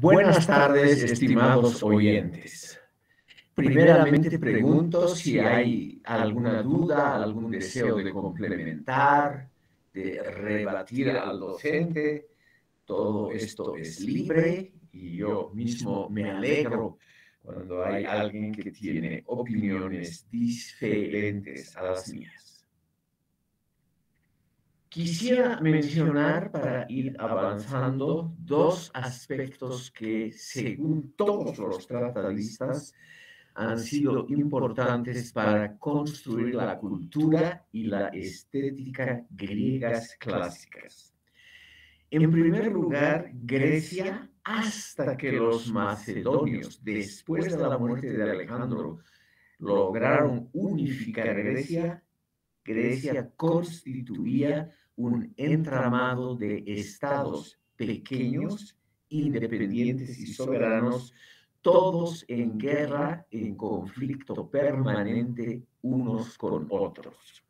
Buenas tardes, estimados oyentes. Primeramente pregunto si hay alguna duda, algún deseo de complementar, de rebatir al docente. Todo esto es libre y yo mismo me alegro cuando hay alguien que tiene opiniones diferentes a las mías. Quisiera mencionar para ir avanzando dos aspectos que, según todos los tratadistas, han sido importantes para construir la cultura y la estética griegas clásicas. En primer lugar, Grecia, hasta que los macedonios, después de la muerte de Alejandro, lograron unificar Grecia, Grecia constituía un entramado de estados pequeños, independientes y soberanos, todos en guerra, en conflicto permanente unos con otros.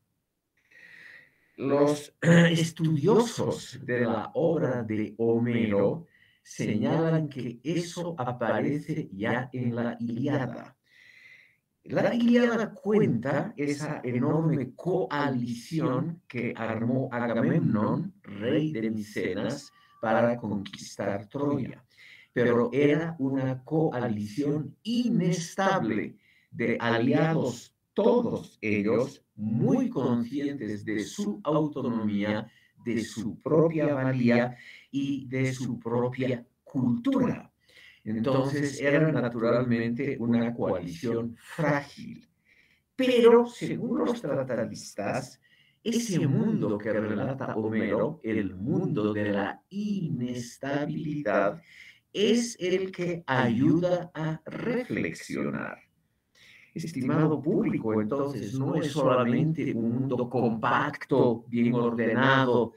Los estudiosos de la obra de Homero señalan que eso aparece ya en la Ilíada. La Ilíada cuenta esa enorme coalición que armó Agamemnón, rey de Micenas, para conquistar Troya. Pero era una coalición inestable de aliados, todos ellos muy conscientes de su autonomía, de su propia valía y de su propia cultura. Entonces era naturalmente una coalición frágil. Pero, según los tratadistas, ese mundo que relata Homero, el mundo de la inestabilidad, es el que ayuda a reflexionar. Estimado público, entonces no es solamente un mundo compacto, bien ordenado,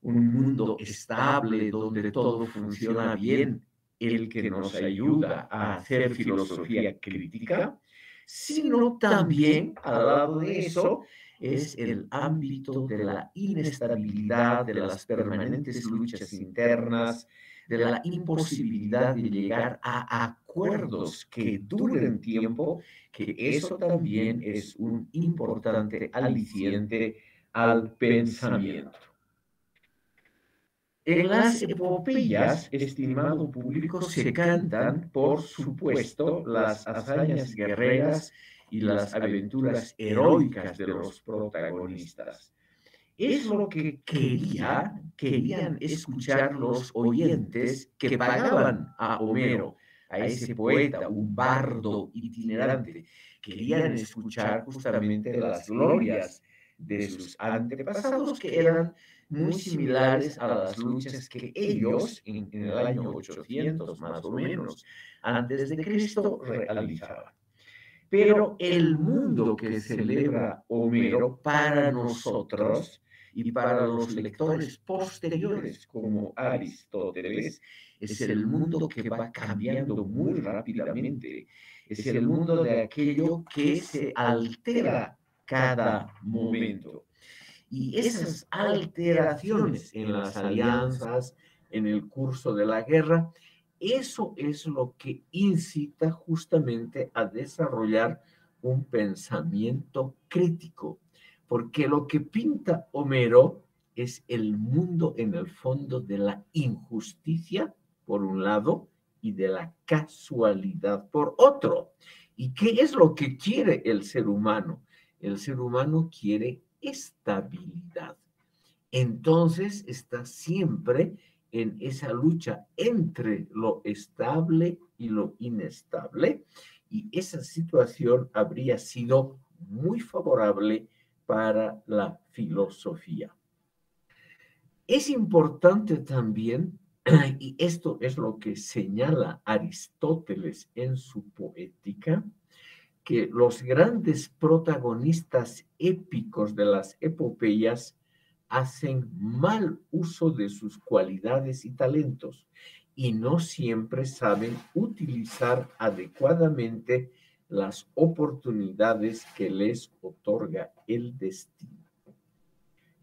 un mundo estable donde todo funciona bien, el que nos ayuda a hacer filosofía crítica, sino también, al lado de eso, es el ámbito de la inestabilidad, de las permanentes luchas internas, de la imposibilidad de llegar a acuerdos que duren tiempo, que eso también es un importante aliciente al pensamiento. En las epopeyas, estimado público, se cantan, por supuesto, las hazañas guerreras y las aventuras heroicas de los protagonistas. Es lo que querían escuchar los oyentes que pagaban a Homero, a ese poeta, un bardo itinerante. Querían escuchar justamente las glorias de sus antepasados, que eran muy similares a las luchas que ellos, en el año 800 más o menos, antes de Cristo, realizaban. Pero el mundo que celebra Homero para nosotros y para los lectores posteriores como Aristóteles es el mundo que va cambiando muy rápidamente. Es el mundo de aquello que se altera cada momento. Y esas alteraciones en las alianzas, en el curso de la guerra, eso es lo que incita justamente a desarrollar un pensamiento crítico, porque lo que pinta Homero es el mundo en el fondo de la injusticia, por un lado, y de la casualidad, por otro. ¿Y qué es lo que quiere el ser humano? El ser humano quiere estabilidad. Entonces está siempre en esa lucha entre lo estable y lo inestable, y esa situación habría sido muy favorable para la filosofía. Es importante también, y esto es lo que señala Aristóteles en su Poética, que los grandes protagonistas épicos de las epopeyas hacen mal uso de sus cualidades y talentos y no siempre saben utilizar adecuadamente las oportunidades que les otorga el destino.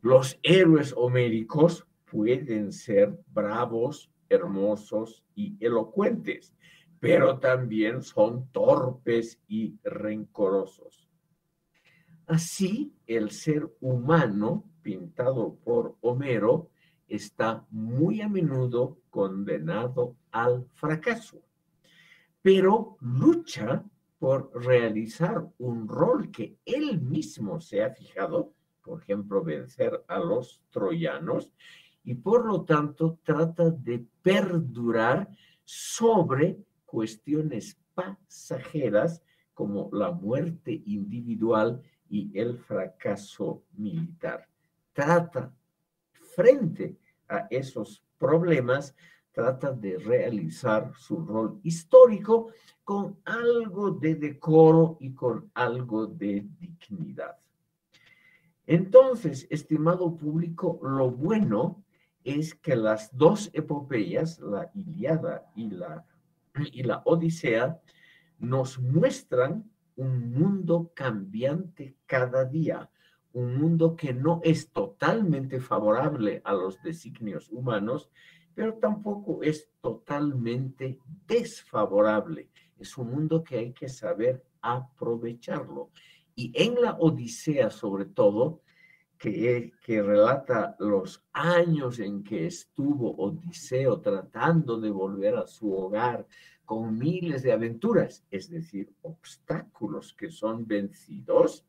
Los héroes homéricos pueden ser bravos, hermosos y elocuentes, pero también son torpes y rencorosos. Así, el ser humano, pintado por Homero, está muy a menudo condenado al fracaso, pero lucha por realizar un rol que él mismo se ha fijado, por ejemplo, vencer a los troyanos, y por lo tanto trata de perdurar sobre cuestiones pasajeras como la muerte individual y el fracaso militar. Trata frente a esos problemas, trata de realizar su rol histórico con algo de decoro y con algo de dignidad. Entonces, estimado público, lo bueno es que las dos epopeyas, la Ilíada y la Odisea, nos muestran un mundo cambiante cada día, un mundo que no es totalmente favorable a los designios humanos, pero tampoco es totalmente desfavorable. Es un mundo que hay que saber aprovecharlo. Y en la Odisea, sobre todo, que relata los años en que estuvo Odiseo tratando de volver a su hogar con miles de aventuras, es decir, obstáculos que son vencidos,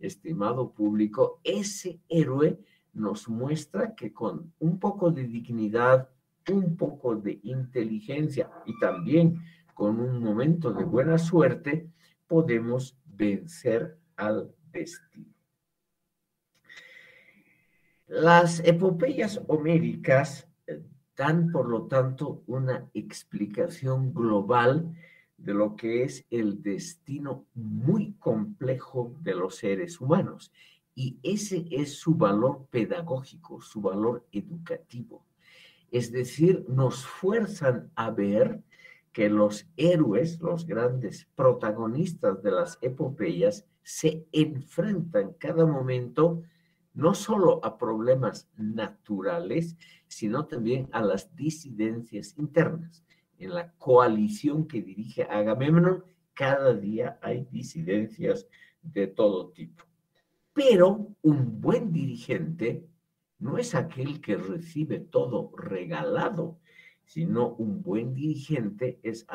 estimado público, ese héroe nos muestra que con un poco de dignidad, un poco de inteligencia y también con un momento de buena suerte, podemos vencer al destino. Las epopeyas homéricas dan, por lo tanto, una explicación global de lo que es el destino muy complejo de los seres humanos. Y ese es su valor pedagógico, su valor educativo. Es decir, nos fuerzan a ver que los héroes, los grandes protagonistas de las epopeyas, se enfrentan cada momento no solo a problemas naturales, sino también a las disidencias internas. En la coalición que dirige Agamenón, cada día hay disidencias de todo tipo. Pero un buen dirigente no es aquel que recibe todo regalado, sino un buen dirigente es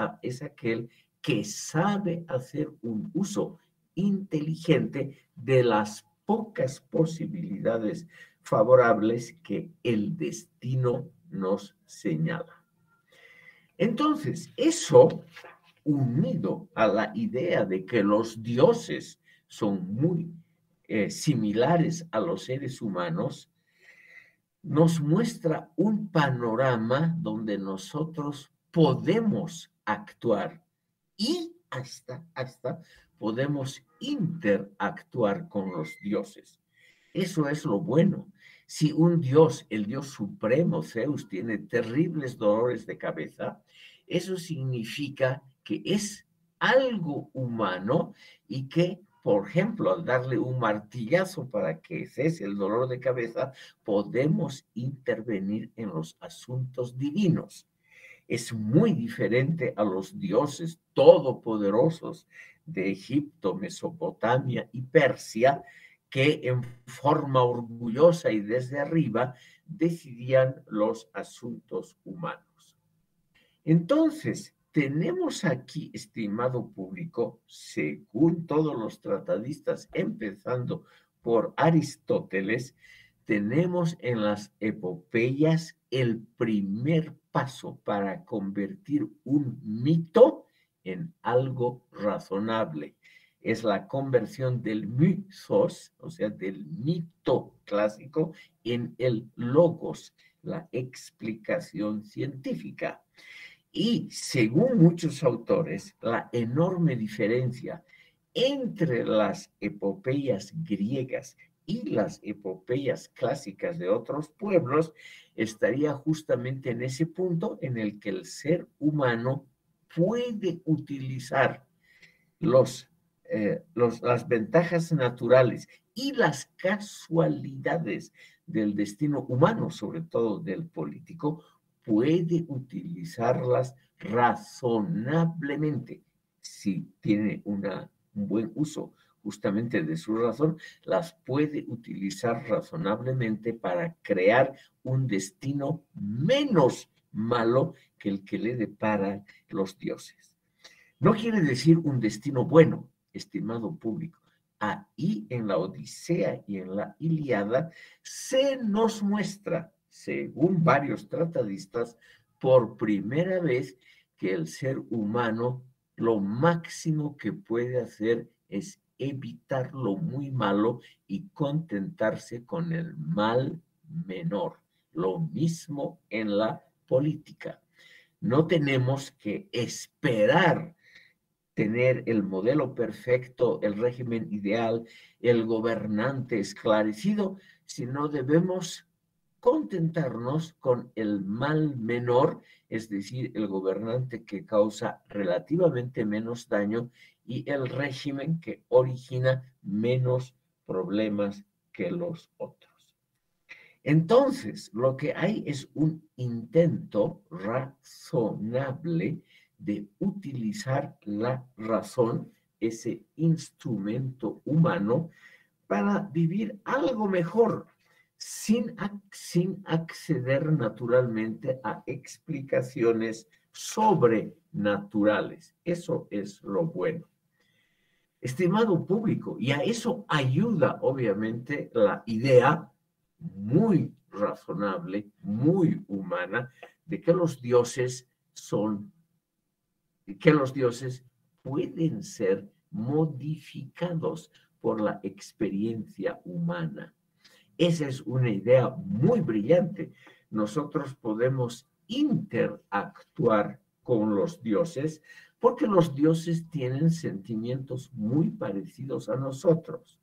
aquel que sabe hacer un uso inteligente de las pocas posibilidades favorables que el destino nos señala. Entonces, eso unido a la idea de que los dioses son muy similares a los seres humanos, nos muestra un panorama donde nosotros podemos actuar y hasta podemos interactuar con los dioses. Eso es lo bueno. Si un dios, el dios supremo Zeus, tiene terribles dolores de cabeza, eso significa que es algo humano y que, por ejemplo, al darle un martillazo para que cese el dolor de cabeza, podemos intervenir en los asuntos divinos. Es muy diferente a los dioses todopoderosos de Egipto, Mesopotamia y Persia, que en forma orgullosa y desde arriba decidían los asuntos humanos. Entonces, tenemos aquí, estimado público, según todos los tratadistas, empezando por Aristóteles, tenemos en las epopeyas el primer paso para convertir un mito en algo razonable. Es la conversión del mythos, o sea, del mito clásico, en el logos, la explicación científica. Y según muchos autores, la enorme diferencia entre las epopeyas griegas y las epopeyas clásicas de otros pueblos estaría justamente en ese punto en el que el ser humano puede utilizar las ventajas naturales y las casualidades del destino humano, sobre todo del político, puede utilizarlas razonablemente. Si tiene un buen uso justamente de su razón, las puede utilizar razonablemente para crear un destino menos malo que el que le deparan los dioses. No quiere decir un destino bueno, estimado público. Ahí en la Odisea y en la Ilíada se nos muestra, según varios tratadistas, por primera vez que el ser humano lo máximo que puede hacer es evitar lo muy malo y contentarse con el mal menor. Lo mismo en la política. No tenemos que esperar tener el modelo perfecto, el régimen ideal, el gobernante esclarecido, sino debemos contentarnos con el mal menor, es decir, el gobernante que causa relativamente menos daño y el régimen que origina menos problemas que los otros. Entonces, lo que hay es un intento razonable de utilizar la razón, ese instrumento humano, para vivir algo mejor, sin acceder naturalmente a explicaciones sobrenaturales. Eso es lo bueno. Estimado público, y a eso ayuda obviamente la idea muy razonable, muy humana, de que los dioses pueden ser modificados por la experiencia humana. Esa es una idea muy brillante. Nosotros podemos interactuar con los dioses porque los dioses tienen sentimientos muy parecidos a nosotros.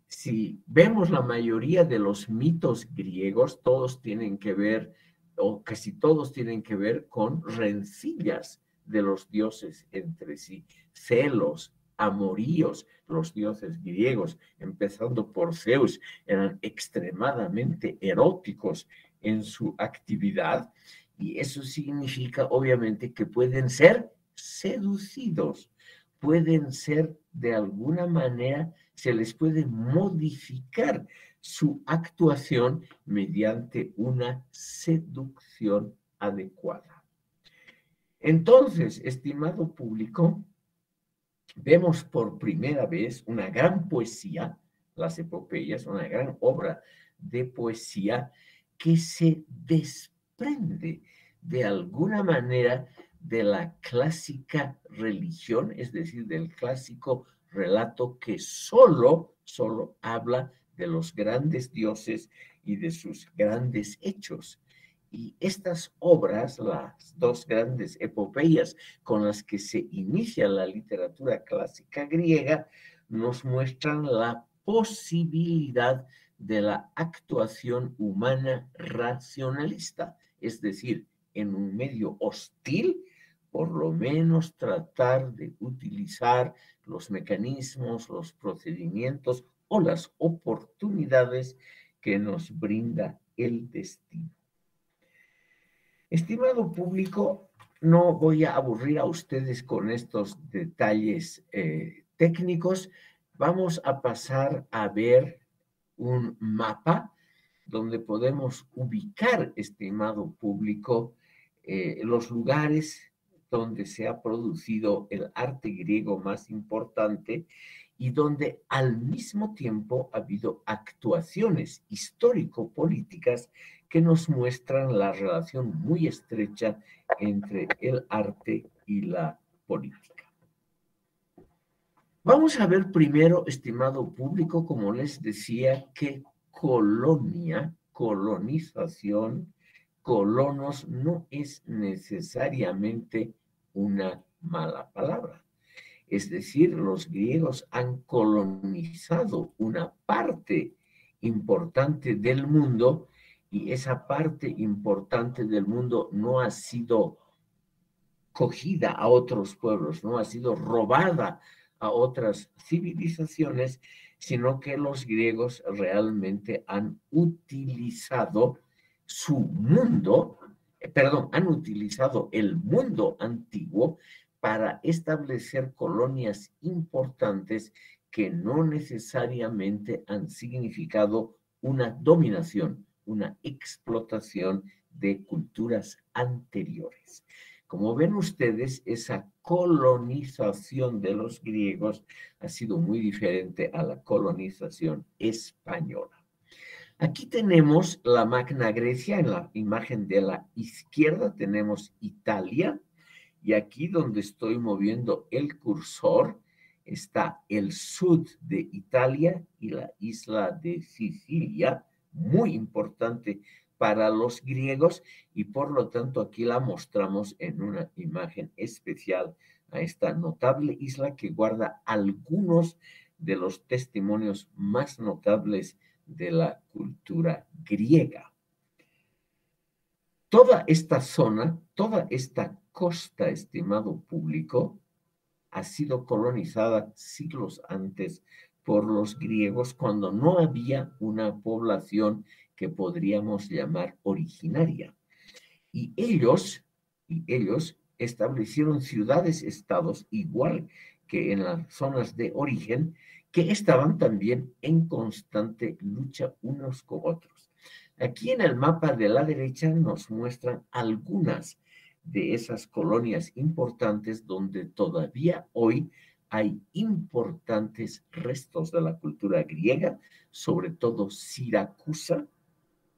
Si vemos la mayoría de los mitos griegos, todos tienen que ver, o casi todos tienen que ver con rencillas de los dioses entre sí, celos, amoríos. Los dioses griegos, empezando por Zeus, eran extremadamente eróticos en su actividad, y eso significa obviamente que pueden ser seducidos, pueden ser de alguna manera, se les puede modificar su actuación mediante una seducción adecuada. Entonces, estimado público, vemos por primera vez una gran poesía, las epopeyas, una gran obra de poesía que se desprende de alguna manera de la clásica religión, es decir, del clásico relato que solo habla de los grandes dioses y de sus grandes hechos. Y estas obras, las dos grandes epopeyas con las que se inicia la literatura clásica griega, nos muestran la posibilidad de la actuación humana racionalista, es decir, en un medio hostil, por lo menos tratar de utilizar los mecanismos, los procedimientos o las oportunidades que nos brinda el destino. Estimado público, no voy a aburrir a ustedes con estos detalles técnicos. Vamos a pasar a ver un mapa donde podemos ubicar, estimado público, los lugares donde se ha producido el arte griego más importante y donde al mismo tiempo ha habido actuaciones histórico-políticas que nos muestran la relación muy estrecha entre el arte y la política. Vamos a ver primero, estimado público, como les decía, que colonia, colonización, colonos no es necesariamente una mala palabra. Es decir, los griegos han colonizado una parte importante del mundo y esa parte importante del mundo no ha sido cogida a otros pueblos, no ha sido robada a otras civilizaciones, sino que los griegos realmente han utilizado su mundo, han utilizado el mundo antiguo para establecer colonias importantes que no necesariamente han significado una dominación, una explotación de culturas anteriores. Como ven ustedes, esa colonización de los griegos ha sido muy diferente a la colonización española. Aquí tenemos la Magna Grecia, en la imagen de la izquierda tenemos Italia, y aquí donde estoy moviendo el cursor está el sur de Italia y la isla de Sicilia, muy importante para los griegos, y por lo tanto aquí la mostramos en una imagen especial a esta notable isla que guarda algunos de los testimonios más notables de la cultura griega. Toda esta zona, toda esta costa, estimado público, ha sido colonizada siglos antes por los griegos cuando no había una población que podríamos llamar originaria. Y ellos establecieron ciudades-estados igual que en las zonas de origen, que estaban también en constante lucha unos con otros. Aquí en el mapa de la derecha nos muestran algunas de esas colonias importantes donde todavía hoy hay importantes restos de la cultura griega, sobre todo Siracusa.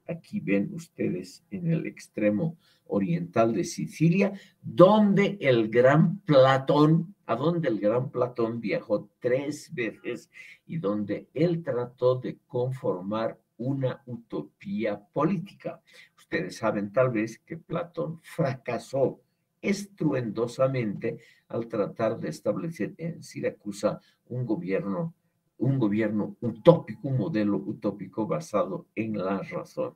Aquí ven ustedes en el extremo oriental de Sicilia, donde el gran Platón, a donde el gran Platón viajó 3 veces y donde él trató de conformar una utopía política. Ustedes saben tal vez que Platón fracasó estruendosamente al tratar de establecer en Siracusa un gobierno utópico, un modelo utópico basado en la razón.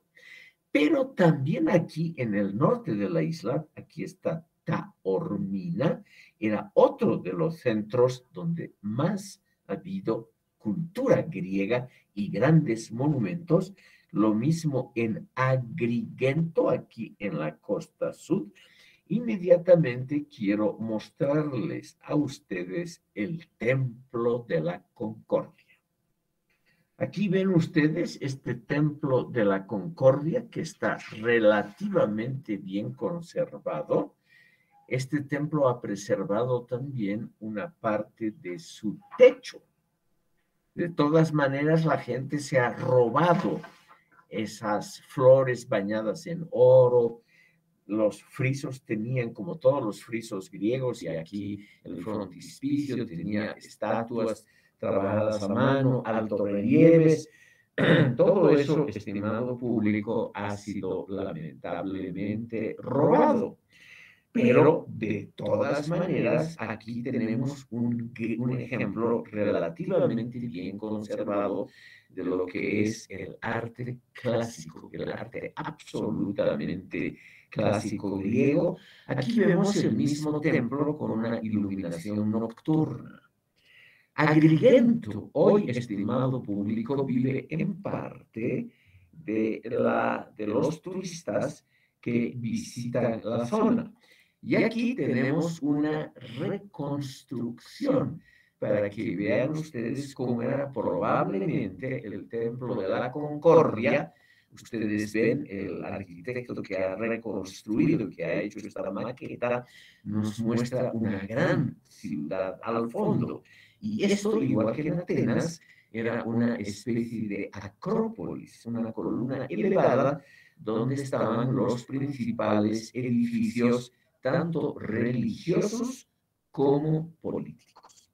Pero también aquí en el norte de la isla, aquí está Taormina, era otro de los centros donde más ha habido cultura griega y grandes monumentos. Lo mismo en Agrigento, aquí en la costa sur. Inmediatamente quiero mostrarles a ustedes el Templo de la Concordia. Aquí ven ustedes este Templo de la Concordia que está relativamente bien conservado. Este templo ha preservado también una parte de su techo. De todas maneras, la gente se ha robado esas flores bañadas en oro. Los frisos tenían, como todos los frisos griegos, y aquí el frontispicio tenía estatuas trabajadas a mano, altos relieves. Todo eso, estimado público, ha sido lamentablemente robado. Pero de todas maneras, aquí tenemos un ejemplo relativamente bien conservado de lo que es el arte clásico, el arte absolutamente clásico griego. Aquí vemos el mismo templo con una iluminación nocturna. Agrigento, hoy, estimado público, vive en parte de los turistas que visitan la zona. Y aquí tenemos una reconstrucción para que vean ustedes cómo era probablemente el Templo de la Concordia. Ustedes ven el arquitecto que ha reconstruido, que ha hecho esta maqueta, nos muestra una gran ciudad al fondo. Y esto, igual que en Atenas, era una especie de acrópolis, una columna elevada donde estaban los principales edificios, tanto religiosos como políticos.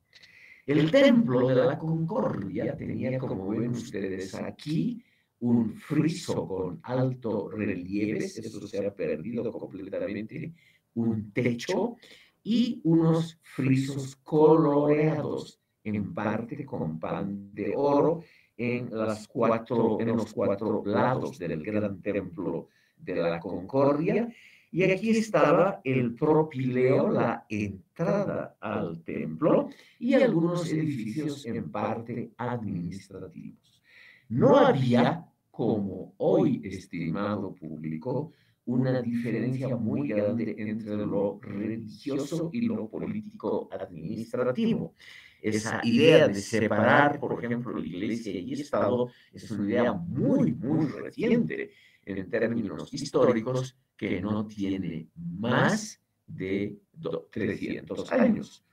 El Templo de la Concordia tenía, como ven ustedes aquí, un friso con alto relieves, eso se ha perdido completamente, un techo y unos frisos coloreados, en parte con pan de oro, en los 4 lados del gran templo de la Concordia. Y aquí estaba el propileo, la entrada al templo, y algunos edificios en parte administrativos. No había, como hoy, estimado público, una diferencia muy grande entre lo religioso y lo político administrativo. Esa idea de separar, por ejemplo, la Iglesia y Estado es una idea muy reciente en términos históricos que no tiene más de 300 años.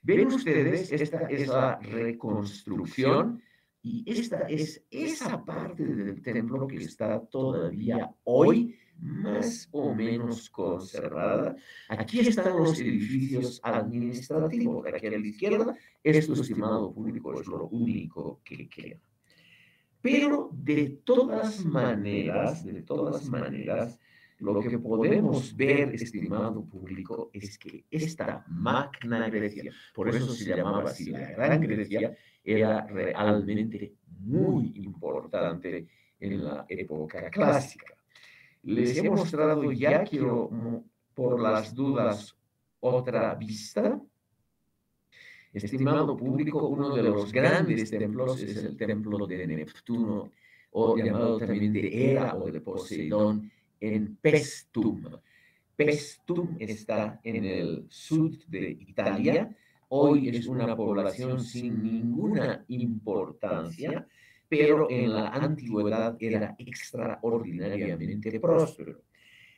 Ven ustedes, esta es la reconstrucción y esta es esa parte del templo que está todavía hoy más o menos conservada. Aquí están los edificios administrativos. Aquí a la izquierda, esto, estimado público, es lo único que queda. Pero de todas maneras, lo que podemos ver, estimado público, es que esta Magna Grecia, por eso se llamaba así la Gran Grecia, era realmente muy importante en la época clásica. Les he mostrado ya, quiero, por las dudas, otra vista. Estimado público, uno de los grandes templos es el templo de Neptuno, o llamado también de Hera o de Poseidón, en Paestum. Paestum está en el sur de Italia. Hoy es una población sin ninguna importancia, pero en la antigüedad era extraordinariamente próspero.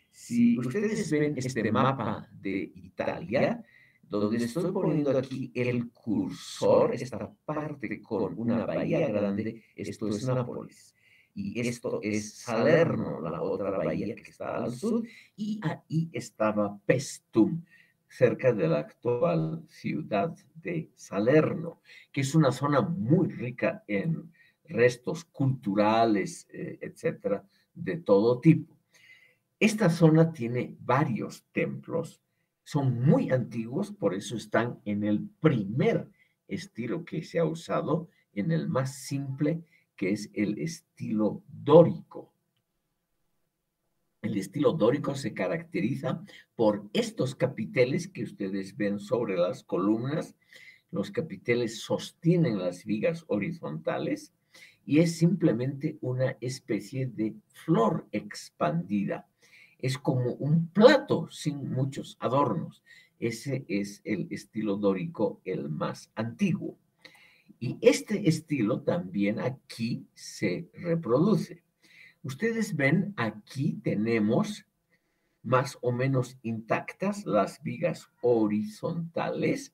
Si ustedes ven este mapa de Italia, donde estoy poniendo aquí el cursor, esta parte con una bahía grande, esto es Nápoles. Y esto es Salerno, la otra bahía que está al sur, y ahí estaba Paestum, cerca de la actual ciudad de Salerno, que es una zona muy rica en restos culturales, etcétera, de todo tipo. Esta zona tiene varios templos, son muy antiguos, por eso están en el primer estilo que se ha usado, en el más simple, que es el estilo dórico. El estilo dórico se caracteriza por estos capiteles que ustedes ven sobre las columnas. Los capiteles sostienen las vigas horizontales y es simplemente una especie de flor expandida. Es como un plato sin muchos adornos. Ese es el estilo dórico, el más antiguo. Y este estilo también aquí se reproduce. Ustedes ven, aquí tenemos más o menos intactas las vigas horizontales,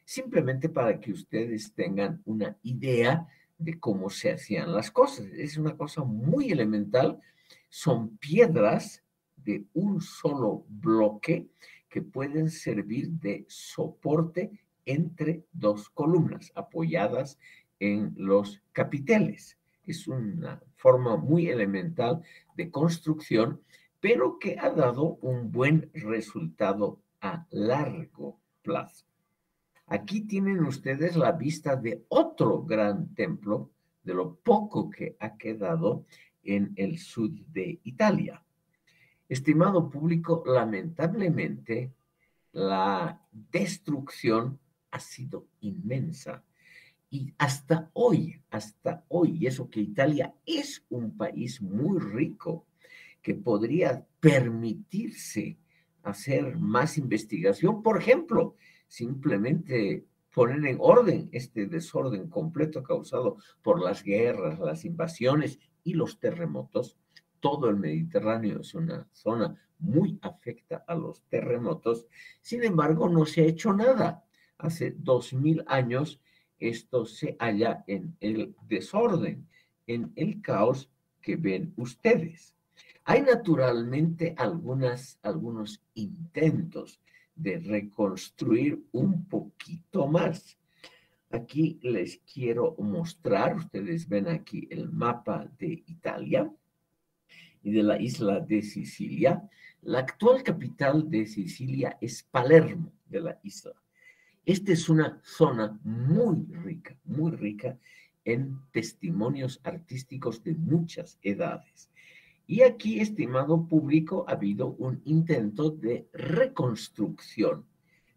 simplemente para que ustedes tengan una idea de cómo se hacían las cosas. Es una cosa muy elemental. Son piedras de un solo bloque que pueden servir de soporte entre dos columnas apoyadas en los capiteles. Es una forma muy elemental de construcción, pero que ha dado un buen resultado a largo plazo. Aquí tienen ustedes la vista de otro gran templo, de lo poco que ha quedado en el sur de Italia. Estimado público, lamentablemente la destrucción ha sido inmensa. Y hasta hoy, y eso que Italia es un país muy rico, que podría permitirse hacer más investigación, por ejemplo, simplemente poner en orden este desorden completo causado por las guerras, las invasiones y los terremotos. Todo el Mediterráneo es una zona muy afecta a los terremotos. Sin embargo, no se ha hecho nada. Hace 2000 años esto se halla en el desorden, en el caos que ven ustedes. Hay naturalmente algunos intentos de reconstruir un poquito más. Aquí les quiero mostrar, ustedes ven aquí el mapa de Italia y de la isla de Sicilia. La actual capital de Sicilia es Palermo de la isla. Esta es una zona muy rica en testimonios artísticos de muchas edades. Y aquí, estimado público, ha habido un intento de reconstrucción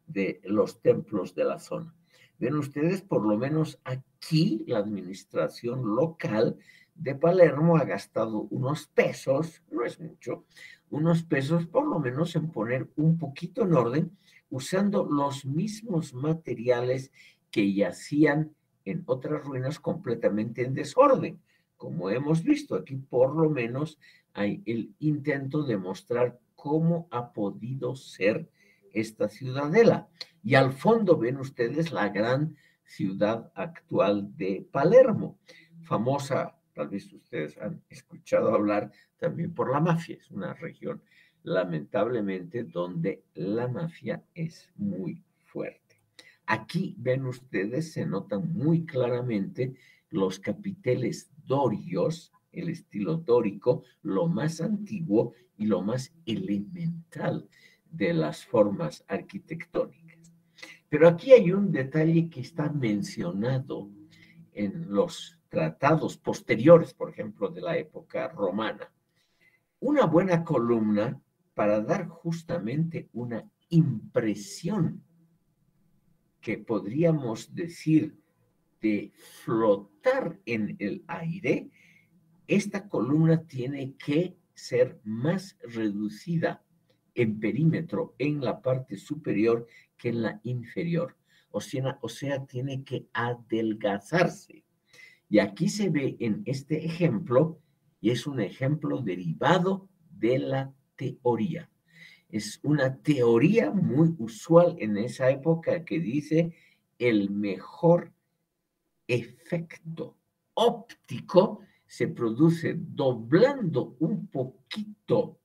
de los templos de la zona. Ven ustedes, por lo menos aquí, la administración local de Palermo ha gastado unos pesos, no es mucho, unos pesos por lo menos en poner un poquito en orden, usando los mismos materiales que yacían en otras ruinas completamente en desorden. Como hemos visto aquí, por lo menos hay el intento de mostrar cómo ha podido ser esta ciudadela. Y al fondo ven ustedes la gran ciudad actual de Palermo, famosa, tal vez ustedes han escuchado hablar también por la mafia. Es una región, lamentablemente, donde la mafia es muy fuerte. Aquí ven ustedes, se notan muy claramente los capiteles dorios, el estilo dórico, lo más antiguo y lo más elemental de las formas arquitectónicas. Pero aquí hay un detalle que está mencionado en los tratados posteriores, por ejemplo, de la época romana. Una buena columna para dar justamente una impresión que podríamos decir de flotar en el aire, esta columna tiene que ser más reducida en perímetro en la parte superior que en la inferior. O sea, tiene que adelgazarse. Y aquí se ve en este ejemplo, y es un ejemplo derivado de la teoría. Es una teoría muy usual en esa época que dice el mejor efecto óptico se produce doblando un poquito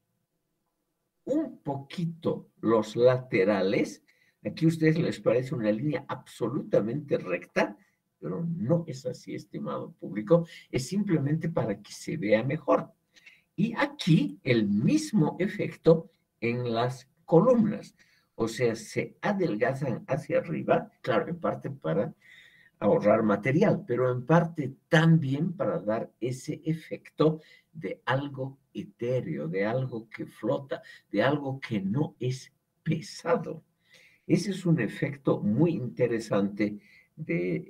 los laterales. Aquí a ustedes les parece una línea absolutamente recta, pero no es así, estimado público, es simplemente para que se vea mejor. Y aquí el mismo efecto en las columnas, o sea, se adelgazan hacia arriba, claro, en parte para ahorrar material, pero en parte también para dar ese efecto de algo etéreo, de algo que flota, de algo que no es pesado. Ese es un efecto muy interesante de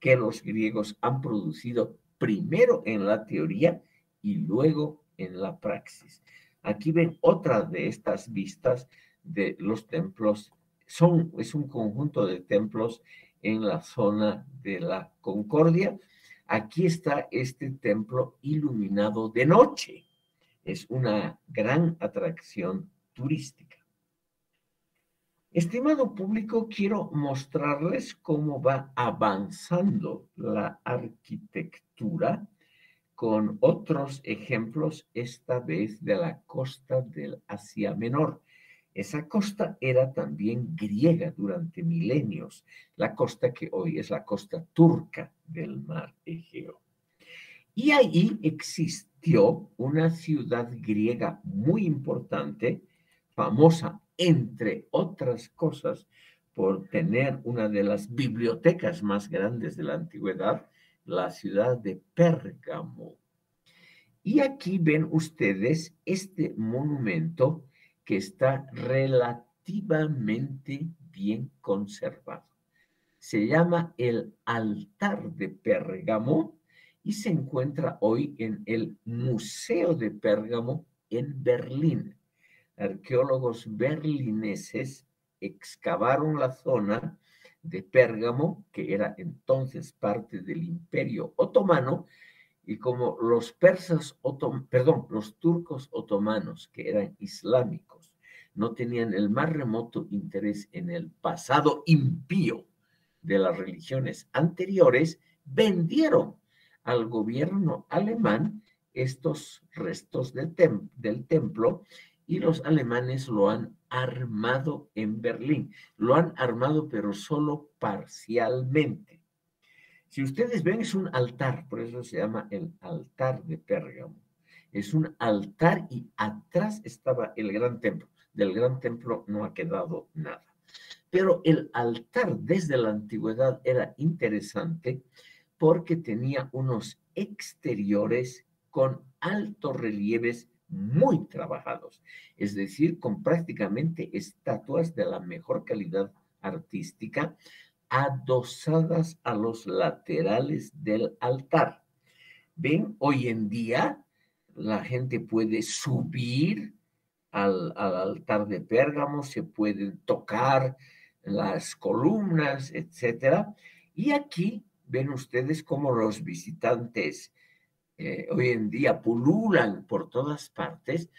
que los griegos han producido primero en la teoría y luego en la praxis. Aquí ven otra de estas vistas de los templos. Es un conjunto de templos en la zona de la Concordia. Aquí está este templo iluminado de noche. Es una gran atracción turística. Estimado público, quiero mostrarles cómo va avanzando la arquitectura con otros ejemplos, esta vez de la costa del Asia Menor. Esa costa era también griega durante milenios, la costa que hoy es la costa turca del mar Egeo. Y ahí existió una ciudad griega muy importante, famosa, entre otras cosas, por tener una de las bibliotecas más grandes de la antigüedad, la ciudad de Pérgamo. Y aquí ven ustedes este monumento que está relativamente bien conservado. Se llama el Altar de Pérgamo y se encuentra hoy en el Museo de Pérgamo en Berlín. Arqueólogos berlineses excavaron la zona de Pérgamo, que era entonces parte del Imperio Otomano, y como los los turcos otomanos, que eran islámicos, no tenían el más remoto interés en el pasado impío de las religiones anteriores, vendieron al gobierno alemán estos restos del templo y los alemanes lo han armado en Berlín. Lo han armado, pero solo parcialmente. Si ustedes ven, es un altar, por eso se llama el altar de Pérgamo. Es un altar y atrás estaba el gran templo. Del gran templo no ha quedado nada. Pero el altar desde la antigüedad era interesante porque tenía unos exteriores con altos relieves muy trabajados, es decir, con prácticamente estatuas de la mejor calidad artística adosadas a los laterales del altar. Ven, hoy en día la gente puede subir al altar de Pérgamo, se pueden tocar las columnas, etcétera. Y aquí ven ustedes cómo los visitantes hoy en día pululan por todas partes.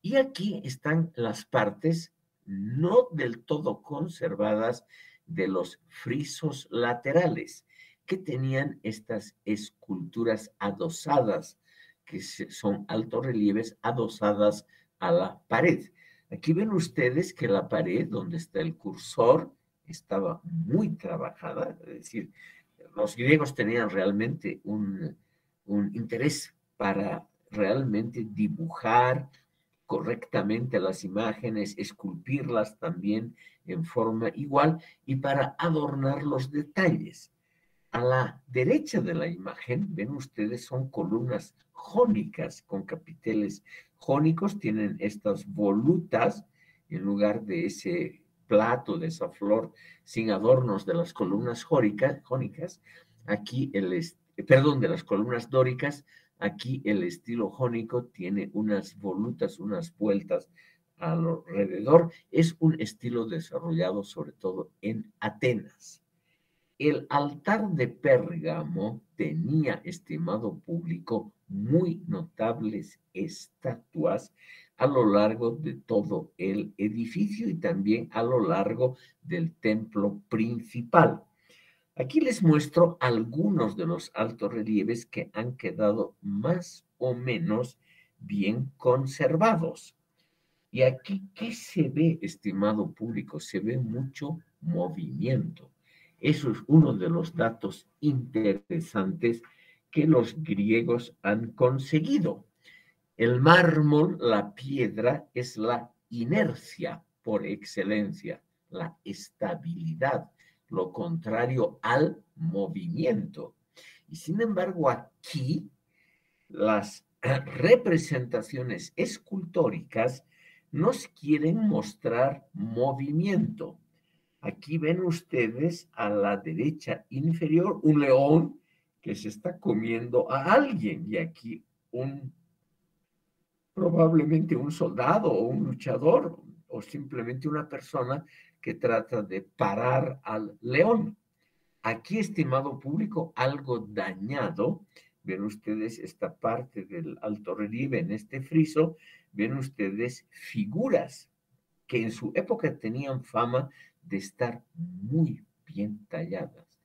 Y aquí están las partes no del todo conservadas de los frisos laterales, que tenían estas esculturas adosadas, que son altorrelieves adosadas a la pared. Aquí ven ustedes que la pared donde está el cursor estaba muy trabajada, es decir, los griegos tenían realmente un interés para realmente dibujar correctamente las imágenes, esculpirlas también en forma igual y para adornar los detalles. A la derecha de la imagen, ven ustedes, son columnas jónicas con capiteles jónicos, tienen estas volutas en lugar de ese plato, de esa flor sin adornos de las columnas jónicas. Aquí perdón, de las columnas dóricas, aquí el estilo jónico tiene unas volutas, unas vueltas alrededor. Es un estilo desarrollado sobre todo en Atenas. El altar de Pérgamo tenía, estimado público, muy notables estatuas a lo largo de todo el edificio y también a lo largo del templo principal. Aquí les muestro algunos de los altorrelieves que han quedado más o menos bien conservados. Y aquí, ¿qué se ve, estimado público? Se ve mucho movimiento. Eso es uno de los datos interesantes que los griegos han conseguido. El mármol, la piedra, es la inercia por excelencia, la estabilidad, lo contrario al movimiento. Y sin embargo, aquí las representaciones escultóricas nos quieren mostrar movimiento. Aquí ven ustedes a la derecha inferior un león que se está comiendo a alguien y aquí probablemente un soldado o un luchador o simplemente una persona que trata de parar al león. Aquí, estimado público, algo dañado. Ven ustedes esta parte del alto relieve en este friso. Ven ustedes figuras que en su época tenían fama de estar muy bien talladas.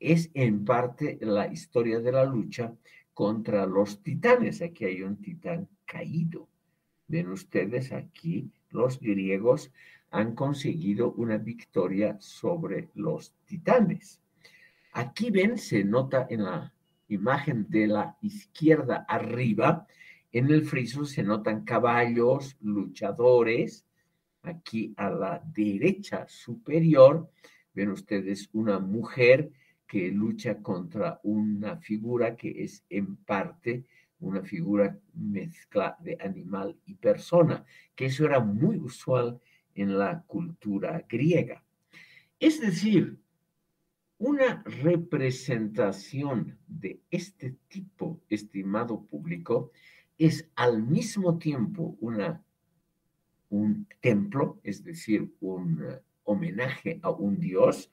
Es en parte la historia de la lucha contra los titanes. Aquí hay un titán caído. Ven ustedes aquí, los griegos han conseguido una victoria sobre los titanes. Aquí ven, se nota en la imagen de la izquierda arriba, en el friso se notan caballos, luchadores. Aquí a la derecha superior ven ustedes una mujer que lucha contra una figura que es en parte una figura mezcla de animal y persona, que eso era muy usual en la cultura griega. Es decir, una representación de este tipo, estimado público, es al mismo tiempo un templo, es decir, un homenaje a un dios,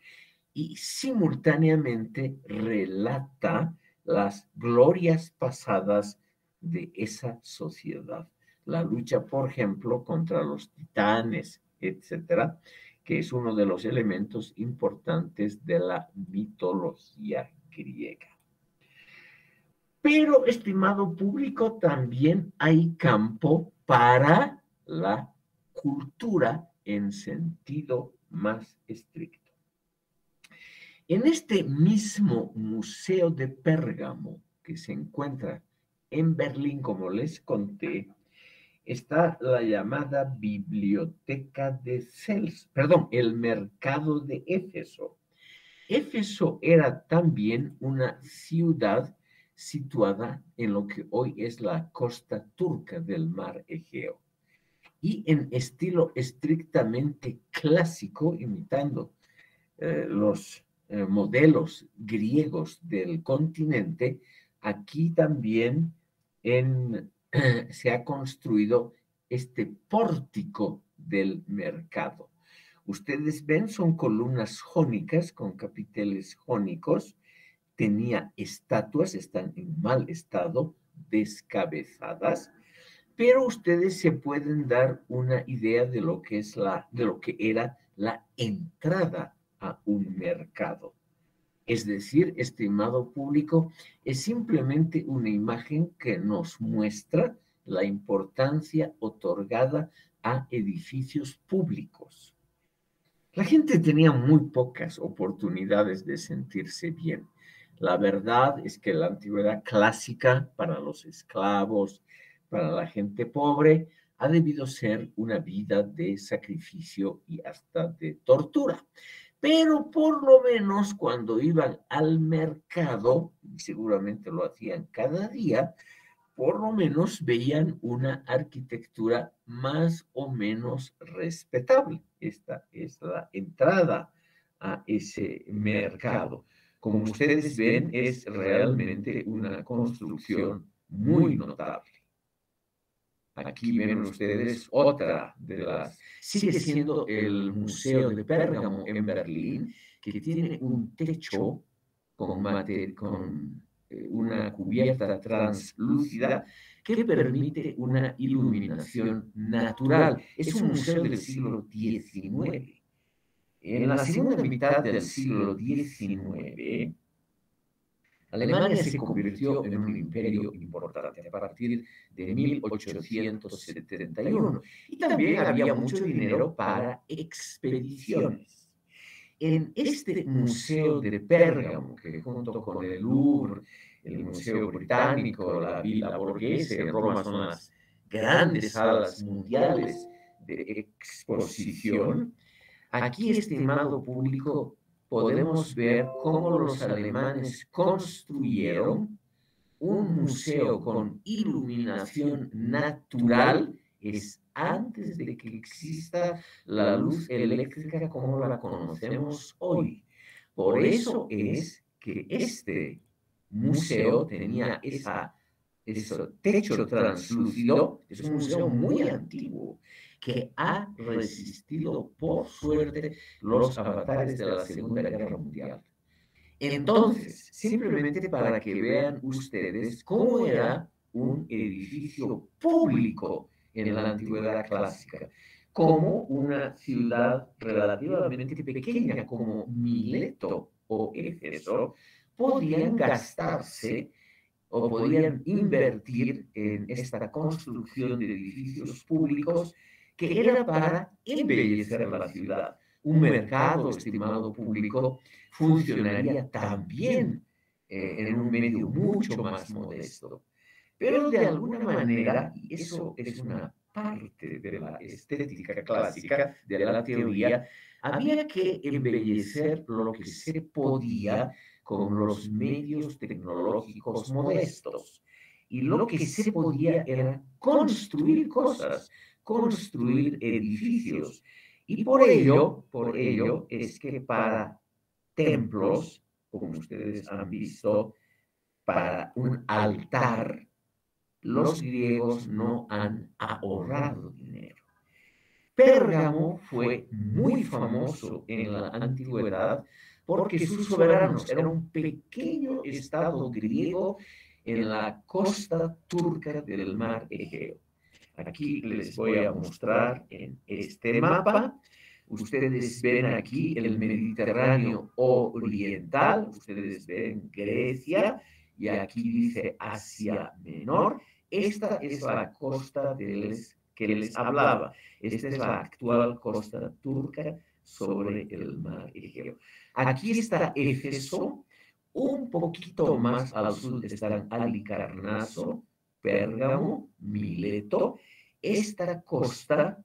y simultáneamente relata las glorias pasadas de esa sociedad. La lucha, por ejemplo, contra los titanes, etcétera, que es uno de los elementos importantes de la mitología griega. Pero, estimado público, también hay campo para la cultura en sentido más estricto. En este mismo Museo de Pérgamo, que se encuentra en Berlín, como les conté, está la llamada Biblioteca de Celso, perdón, el Mercado de Éfeso. Éfeso era también una ciudad situada en lo que hoy es la costa turca del mar Egeo. Y en estilo estrictamente clásico, imitando los modelos griegos del continente, aquí también se ha construido este pórtico del mercado. Ustedes ven, son columnas jónicas con capiteles jónicos. Tenía estatuas, están en mal estado, descabezadas, pero ustedes se pueden dar una idea de lo que era la entrada a un mercado. Es decir, estimado público, es simplemente una imagen que nos muestra la importancia otorgada a edificios públicos. La gente tenía muy pocas oportunidades de sentirse bien. La verdad es que la antigüedad clásica para los esclavos, para la gente pobre, ha debido ser una vida de sacrificio y hasta de tortura. Pero por lo menos cuando iban al mercado, y seguramente lo hacían cada día, por lo menos veían una arquitectura más o menos respetable. Esta es la entrada a ese mercado. Como ustedes ven, es realmente una construcción muy notable. Aquí ven ustedes otra de las... Sigue siendo el Museo de Pérgamo en Berlín, que tiene un techo con una cubierta translúcida que permite una iluminación natural. Es un museo del siglo XIX. En la segunda mitad del siglo XIX, Alemania se convirtió en un imperio importante a partir de 1871 y también había mucho dinero para expediciones. En este Museo de Pérgamo, que junto con el Louvre, el Museo Británico, la Villa Borghese en Roma son las grandes salas mundiales de exposición, aquí, estimado público, podemos ver cómo los alemanes construyeron un museo con iluminación natural es antes de que exista la luz eléctrica como la conocemos hoy. Por eso es que este museo tenía ese techo translúcido. Es un museo muy antiguo que ha resistido, por suerte, los avatares de la Segunda Guerra Mundial. Entonces, simplemente para que vean ustedes cómo era un edificio público en la antigüedad clásica, como una ciudad relativamente pequeña como Mileto o Éfeso, podían gastarse o podían invertir en esta construcción de edificios públicos que era para embellecer la ciudad. Un mercado, estimado público, funcionaría también en un medio mucho más modesto. Pero de alguna manera, y eso es una parte de la estética clásica, de la teoría, había que embellecer lo que se podía con los medios tecnológicos modestos. Y lo que se podía era construir cosas, construir edificios. Y por ello es que para templos, como ustedes han visto, para un altar, los griegos no han ahorrado dinero. Pérgamo fue muy famoso en la antigüedad porque sus soberanos eran un pequeño estado griego en la costa turca del mar Egeo. Aquí les voy a mostrar en este mapa. Ustedes ven aquí el Mediterráneo oriental, ustedes ven Grecia y aquí dice Asia Menor. Esta es la costa que les hablaba. Esta es la actual costa turca sobre el mar Egeo. Aquí está Éfeso, un poquito más al sur están Halicarnaso, Pérgamo, Mileto. Esta costa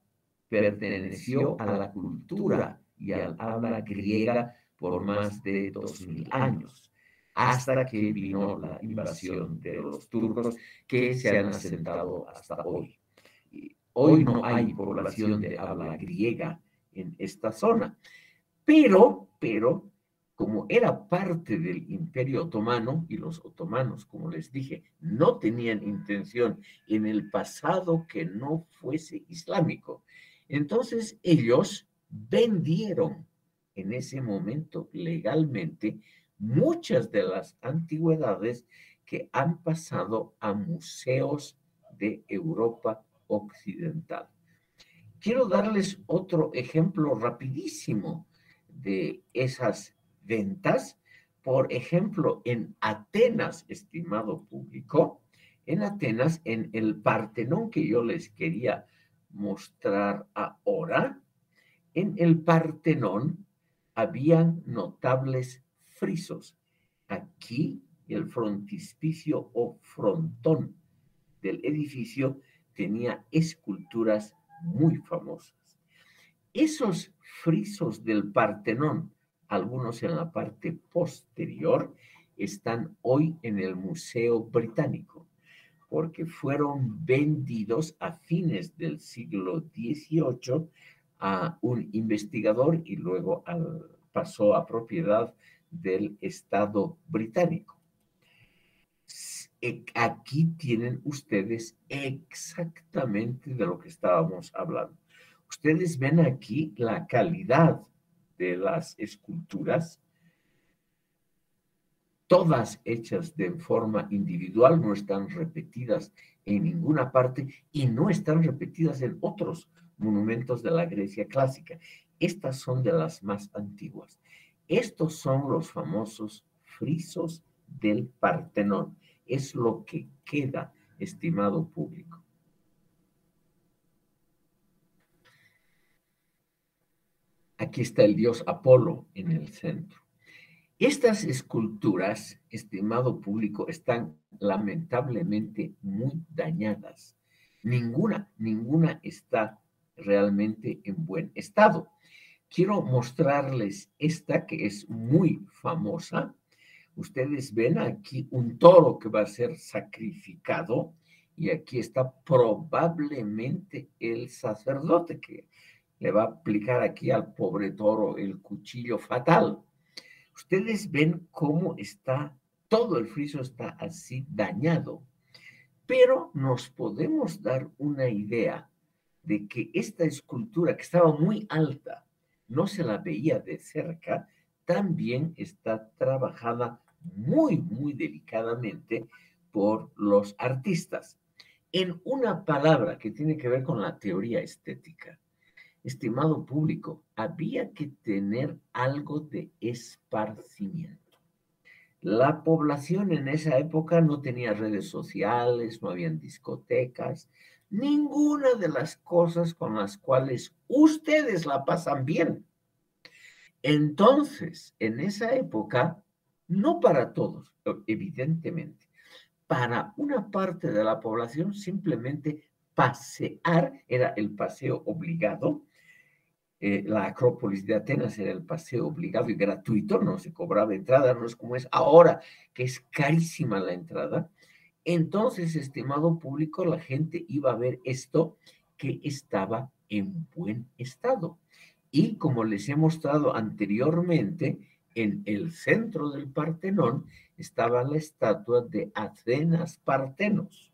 perteneció a la cultura y al habla griega por más de 2000 años, hasta que vino la invasión de los turcos que se han asentado hasta hoy. Hoy no hay población de habla griega en esta zona, pero como era parte del Imperio Otomano, y los otomanos, como les dije, no tenían intención en el pasado que no fuese islámico, entonces ellos vendieron en ese momento legalmente muchas de las antigüedades que han pasado a museos de Europa Occidental. Quiero darles otro ejemplo rapidísimo de esas ventas. Por ejemplo, en Atenas, estimado público, en Atenas, en el Partenón que yo les quería mostrar ahora, en el Partenón habían notables frisos. Aquí el frontispicio o frontón del edificio tenía esculturas muy famosas. Esos frisos del Partenón, algunos en la parte posterior, están hoy en el Museo Británico, porque fueron vendidos a fines del siglo XVIII a un investigador y luego pasó a propiedad del Estado británico. Aquí tienen ustedes exactamente de lo que estábamos hablando. Ustedes ven aquí la calidad de las esculturas, todas hechas de forma individual, no están repetidas en ninguna parte y no están repetidas en otros monumentos de la Grecia clásica. Estas son de las más antiguas. Estos son los famosos frisos del Partenón. Es lo que queda, estimado público. Aquí está el dios Apolo en el centro. Estas esculturas, estimado público, están lamentablemente muy dañadas. Ninguna está realmente en buen estado. Quiero mostrarles esta que es muy famosa. Ustedes ven aquí un toro que va a ser sacrificado y aquí está probablemente el sacerdote que le va a aplicar aquí al pobre toro el cuchillo fatal. Ustedes ven cómo está, todo el friso está así dañado, pero nos podemos dar una idea de que esta escultura que estaba muy alta, no se la veía de cerca, también está trabajada muy delicadamente por los artistas. En una palabra que tiene que ver con la teoría estética, estimado público, había que tener algo de esparcimiento. La población en esa época no tenía redes sociales, no habían discotecas, ninguna de las cosas con las cuales ustedes la pasan bien. Entonces, en esa época, no para todos, evidentemente, para una parte de la población simplemente pasear era el paseo obligado. La Acrópolis de Atenas era el paseo obligado y gratuito, no se cobraba entrada, no es como es ahora, que es carísima la entrada. Entonces, estimado público, la gente iba a ver esto que estaba en buen estado. Y como les he mostrado anteriormente, en el centro del Partenón estaba la estatua de Atenas Partenos,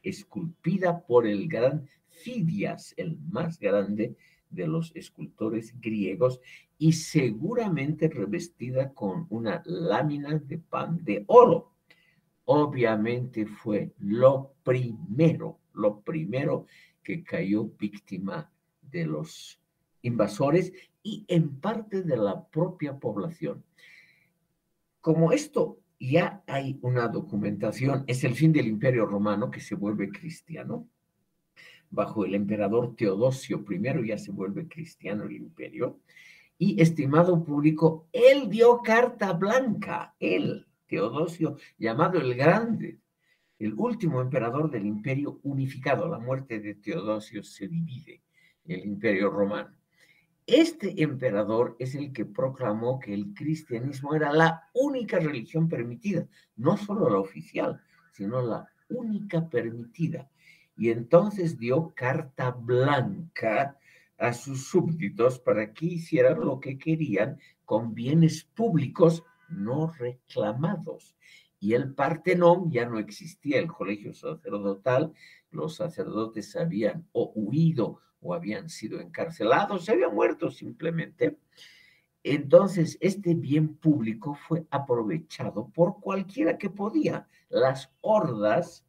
esculpida por el gran Fidias, el más grande de los escultores griegos, y seguramente revestida con una lámina de pan de oro. Obviamente fue lo primero que cayó víctima de los invasores y en parte de la propia población. Como esto ya hay una documentación, es el fin del Imperio Romano que se vuelve cristiano. Bajo el emperador Teodosio I ya se vuelve cristiano el imperio. Y, estimado público, él dio carta blanca, él, Teodosio, llamado el Grande, el último emperador del imperio unificado. A la muerte de Teodosio se divide el imperio romano. Este emperador es el que proclamó que el cristianismo era la única religión permitida, no solo la oficial, sino la única permitida. Y entonces dio carta blanca a sus súbditos para que hicieran lo que querían con bienes públicos no reclamados. Y el Partenón ya no existía, el colegio sacerdotal, los sacerdotes habían o huido o habían sido encarcelados, se habían muerto simplemente. Entonces, este bien público fue aprovechado por cualquiera que podía. Las hordas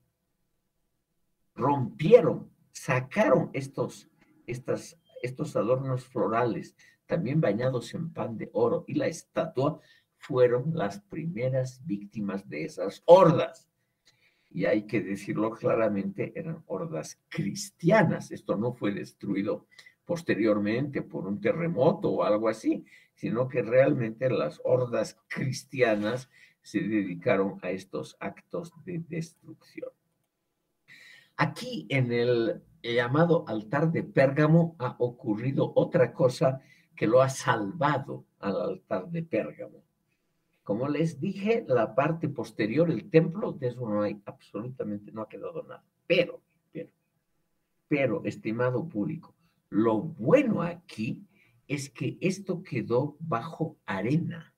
rompieron, sacaron estos adornos florales, también bañados en pan de oro, y la estatua fueron las primeras víctimas de esas hordas. Y hay que decirlo claramente, eran hordas cristianas. Esto no fue destruido posteriormente por un terremoto o algo así, sino que realmente las hordas cristianas se dedicaron a estos actos de destrucción. Aquí en el llamado altar de Pérgamo ha ocurrido otra cosa que lo ha salvado al altar de Pérgamo. Como les dije, la parte posterior, el templo, de eso no hay absolutamente, no ha quedado nada. Pero, estimado público, lo bueno aquí es que esto quedó bajo arena.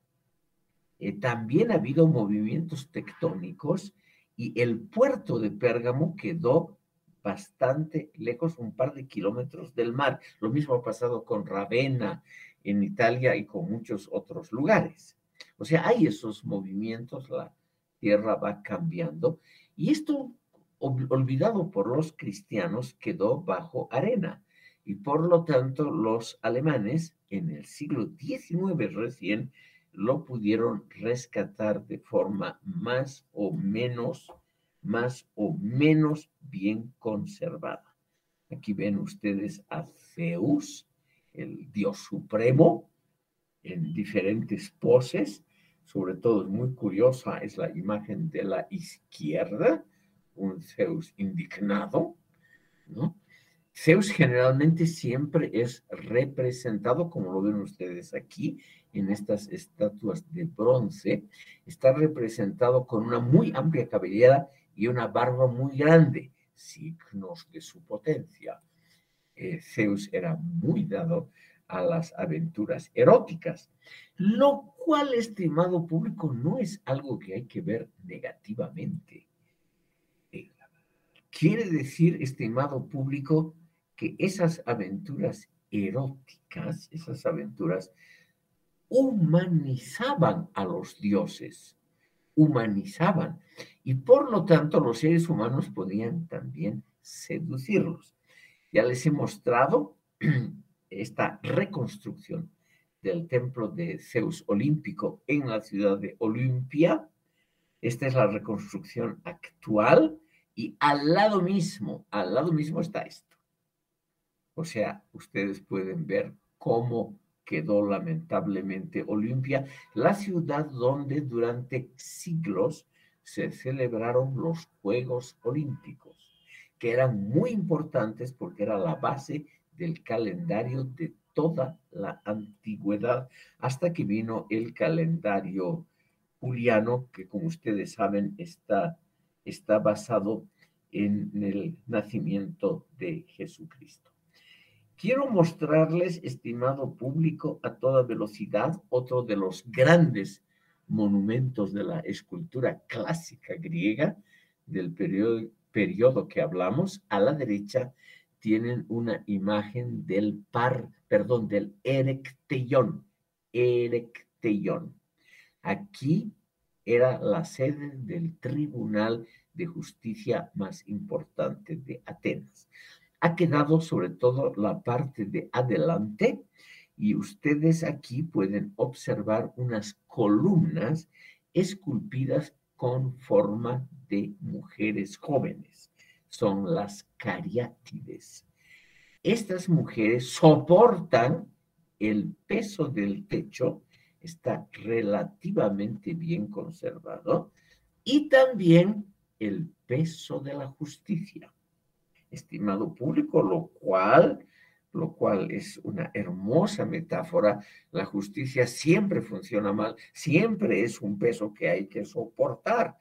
También ha habido movimientos tectónicos y el puerto de Pérgamo quedó bastante lejos, un par de kilómetros del mar. Lo mismo ha pasado con Ravenna en Italia y con muchos otros lugares. O sea, hay esos movimientos, la tierra va cambiando y esto, olvidado por los cristianos, quedó bajo arena. Y por lo tanto, los alemanes en el siglo XIX recién lo pudieron rescatar de forma más o menos bien conservada. Aquí ven ustedes a Zeus, el dios supremo, en diferentes poses. Sobre todo es muy curiosa, es la imagen de la izquierda, un Zeus indignado, ¿no? Zeus generalmente siempre es representado, como lo ven ustedes aquí, en estas estatuas de bronce, está representado con una muy amplia cabellera y una barba muy grande, signos de su potencia. Zeus era muy dado a las aventuras eróticas, lo cual, estimado público, no es algo que hay que ver negativamente. Quiere decir, estimado público, que esas aventuras eróticas, esas aventuras, humanizaban a los dioses, humanizaban, y por lo tanto los seres humanos podían también seducirlos. Ya les he mostrado esta reconstrucción del templo de Zeus olímpico en la ciudad de Olimpia. Esta es la reconstrucción actual y al lado mismo está esto. O sea, ustedes pueden ver cómo quedó lamentablemente Olimpia, la ciudad donde durante siglos se celebraron los Juegos Olímpicos, que eran muy importantes porque era la base del calendario de toda la antigüedad, hasta que vino el calendario juliano, que como ustedes saben está basado en el nacimiento de Jesucristo. Quiero mostrarles, estimado público, a toda velocidad, otro de los grandes monumentos de la escultura clásica griega del periodo que hablamos. A la derecha tienen una imagen del Erecteion. Erecteion. Aquí era la sede del tribunal de justicia más importante de Atenas. Ha quedado sobre todo la parte de adelante y ustedes aquí pueden observar unas columnas esculpidas con forma de mujeres jóvenes. Son las cariátides. Estas mujeres soportan el peso del techo, está relativamente bien conservado, y también el peso de la justicia, estimado público, lo cual es una hermosa metáfora. La justicia siempre funciona mal, siempre es un peso que hay que soportar,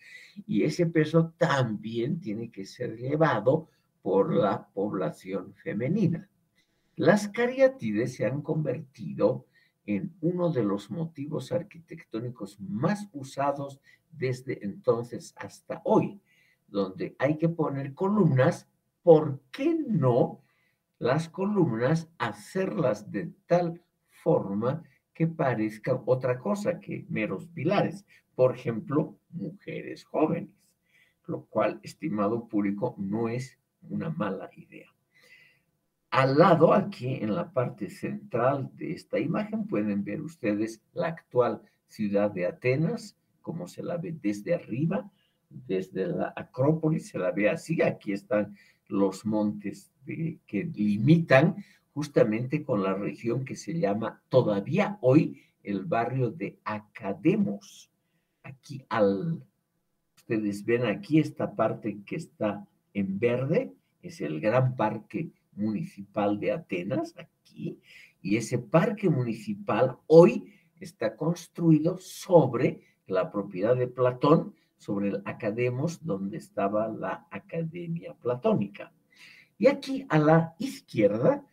y ese peso también tiene que ser llevado por la población femenina. Las cariátides se han convertido en uno de los motivos arquitectónicos más usados desde entonces hasta hoy, donde hay que poner columnas. ¿Por qué no las columnas hacerlas de tal forma que parezcan otra cosa que meros pilares? Por ejemplo, mujeres jóvenes, lo cual, estimado público, no es una mala idea. Al lado, aquí en la parte central de esta imagen, pueden ver ustedes la actual ciudad de Atenas, como se la ve desde arriba, desde la Acrópolis, se la ve así. Aquí están los montes que limitan justamente con la región que se llama todavía hoy el barrio de Academos. Aquí ustedes ven aquí esta parte que está en verde, es el gran parque municipal de Atenas, aquí, y ese parque municipal hoy está construido sobre la propiedad de Platón, sobre el Academos, donde estaba la Academia Platónica. Y aquí a la izquierda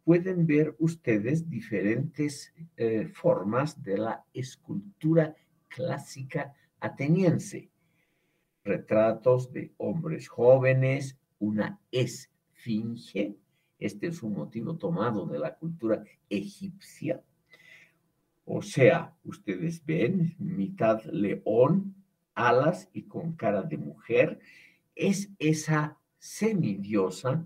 pueden ver ustedes diferentes formas de la escultura clásica ateniense. Retratos de hombres jóvenes, una esfinge, este es un motivo tomado de la cultura egipcia. O sea, ustedes ven mitad león, alas y con cara de mujer. Es esa semidiosa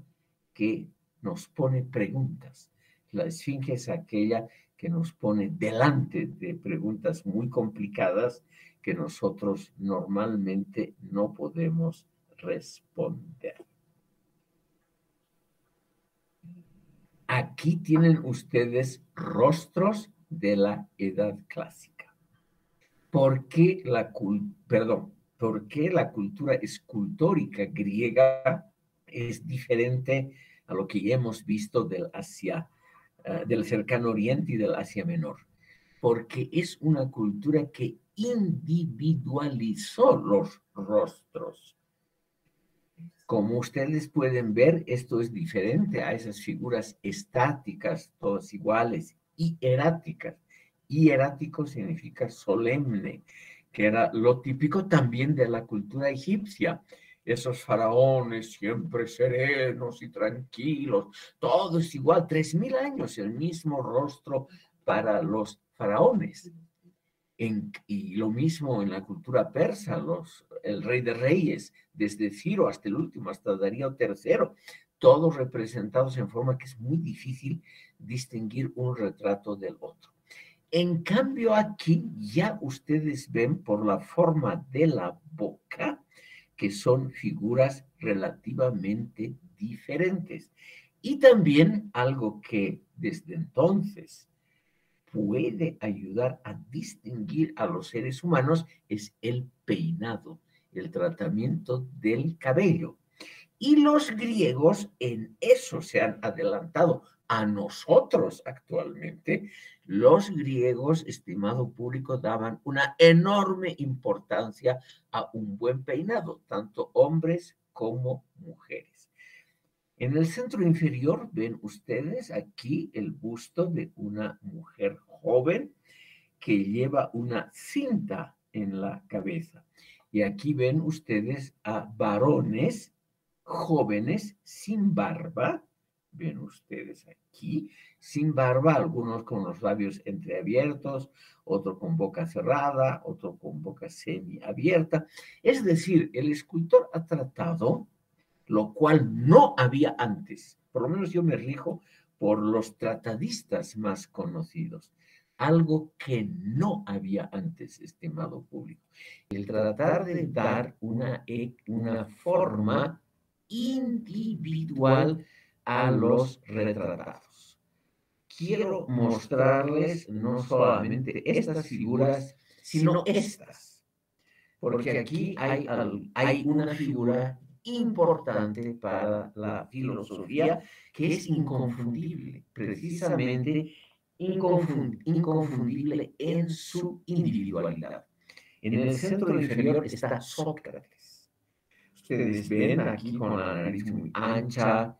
que nos pone preguntas. La esfinge es aquella que nos pone delante de preguntas muy complicadas que nosotros normalmente no podemos responder. Aquí tienen ustedes rostros de la Edad Clásica. ¿Por qué ¿por qué la cultura escultórica griega es diferente a lo que ya hemos visto del cercano oriente y del Asia Menor? Porque es una cultura que individualizó los rostros. Como ustedes pueden ver, esto es diferente a esas figuras estáticas, todas iguales, y hieráticas. Hierático significa solemne, que era lo típico también de la cultura egipcia. Esos faraones siempre serenos y tranquilos, todo es igual, 3000 años, el mismo rostro para los faraones. Y lo mismo en la cultura persa, el rey de reyes, desde Ciro hasta el último, hasta Darío III, todos representados en forma que es muy difícil distinguir un retrato del otro. En cambio, aquí ya ustedes ven por la forma de la boca que son figuras relativamente diferentes. Y también algo que desde entonces puede ayudar a distinguir a los seres humanos es el peinado, el tratamiento del cabello. Y los griegos en eso se han adelantado a nosotros actualmente. Los griegos, estimado público, daban una enorme importancia a un buen peinado, tanto hombres como mujeres. En el centro inferior ven ustedes aquí el busto de una mujer joven que lleva una cinta en la cabeza. Y aquí ven ustedes a varones jóvenes sin barba. Ven ustedes aquí, sin barba, algunos con los labios entreabiertos, otro con boca cerrada, otro con boca semiabierta. Es decir, el escultor ha tratado, lo cual no había antes. Por lo menos yo me rijo por los tratadistas más conocidos. Algo que no había antes, estimado público. El tratar de dar una forma individual a los retratados. Quiero mostrarles no solamente estas figuras, sino estas, porque aquí hay una figura importante para la filosofía que es inconfundible, precisamente inconfundible en su individualidad. En el centro inferior está Sócrates. Ustedes ven aquí con la nariz muy ancha,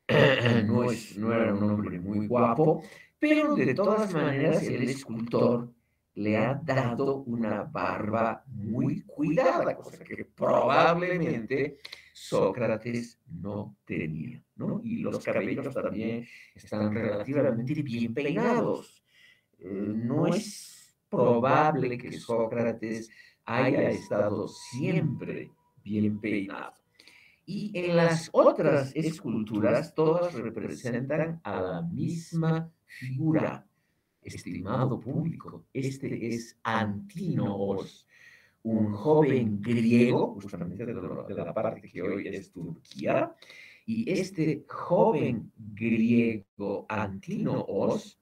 no era un hombre muy guapo, pero de todas maneras el escultor le ha dado una barba muy cuidada, cosa que probablemente Sócrates no tenía, ¿no? Y los cabellos también están relativamente bien peinados. No es probable que Sócrates haya estado siempre bien peinado. Y en las otras esculturas, todas representan a la misma figura. Estimado público, este es Antínoos, un joven griego, justamente de la parte que hoy es Turquía, y este joven griego Antínoos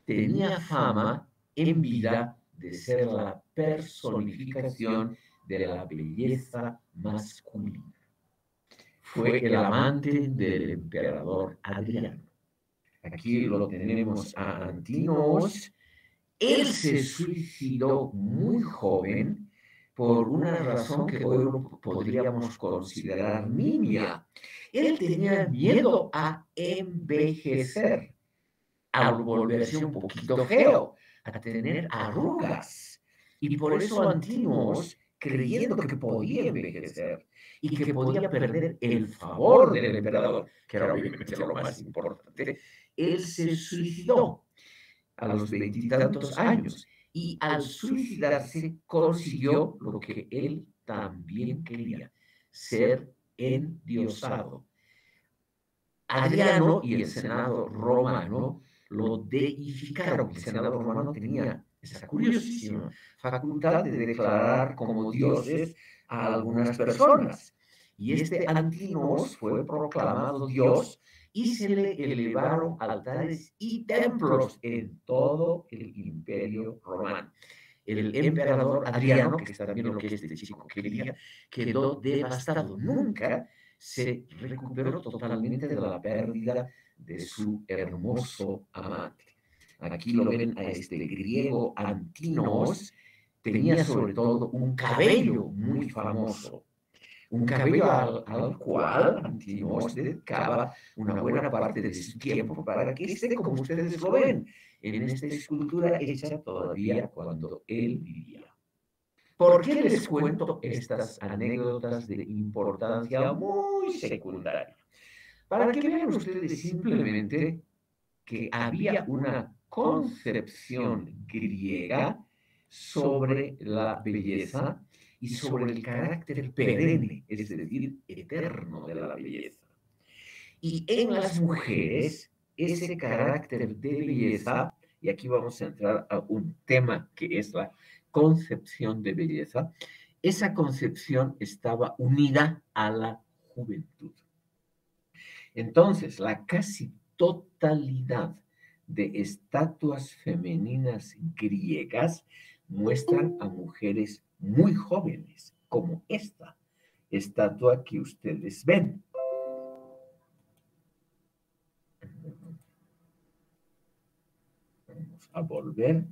tenía fama en vida de ser la personificación de la belleza masculina. Fue el amante del emperador Adriano. Aquí lo tenemos a Antínoos. Él se suicidó muy joven por una razón que hoy lo podríamos considerar nimia. Él tenía miedo a envejecer, a volverse un poquito feo, a tener arrugas. Y por eso Antínoos, creyendo que podía envejecer y que podía perder el favor del emperador, que era obviamente lo más importante, él se suicidó a los veintitantos años. Y al suicidarse consiguió lo que él también quería, ser endiosado. Adriano y el Senado romano lo deificaron. El Senado romano tenía esa curiosísima facultad de declarar como dioses a algunas personas. Y este Antínoos fue proclamado dios y se le elevaron altares y templos en todo el imperio romano. El emperador Adriano, que es también lo que este chico quería, quedó devastado. Nunca se recuperó totalmente de la pérdida de su hermoso amante. Aquí lo ven a este griego Antínoos, tenía sobre todo un cabello muy famoso, un cabello al cual Antínoos dedicaba una buena parte de su tiempo para que esté como ustedes lo ven en esta escultura hecha todavía cuando él vivía. ¿Por qué les cuento estas anécdotas de importancia muy secundaria? Para que vean ustedes simplemente que había una concepción griega sobre la belleza y sobre el carácter perenne, es decir, eterno de la belleza. Y en las mujeres, ese carácter de belleza, y aquí vamos a entrar a un tema que es la concepción de belleza, esa concepción estaba unida a la juventud. Entonces, la casi totalidad de estatuas femeninas griegas muestran a mujeres muy jóvenes, como esta estatua que ustedes ven. Vamos a volver.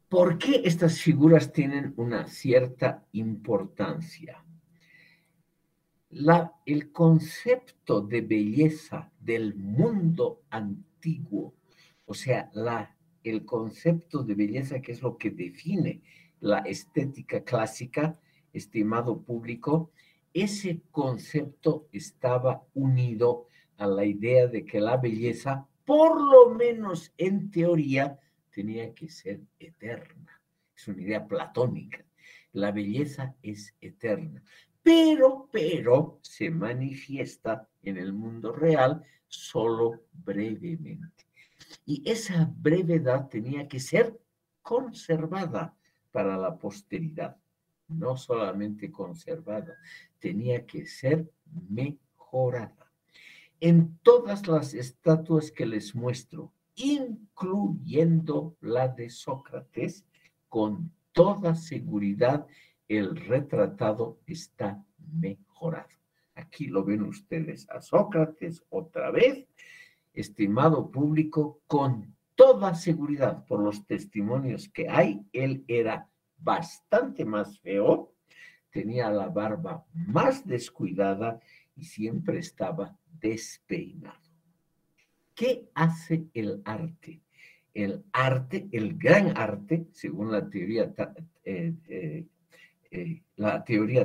¿Por qué estas figuras tienen una cierta importancia? El concepto de belleza del mundo antiguo, o sea, el concepto de belleza que es lo que define la estética clásica, estimado público, ese concepto estaba unido a la idea de que la belleza, por lo menos en teoría, tenía que ser eterna. Es una idea platónica. La belleza es eterna, pero se manifiesta en el mundo real solo brevemente. Y esa brevedad tenía que ser conservada para la posteridad, no solamente conservada, tenía que ser mejorada. En todas las estatuas que les muestro, incluyendo la de Sócrates, con toda seguridad el retratado está mejorado. Aquí lo ven ustedes a Sócrates otra vez, estimado público, con toda seguridad por los testimonios que hay, él era bastante más feo, tenía la barba más descuidada y siempre estaba despeinado. ¿Qué hace el arte? El arte, el gran arte, según la teoría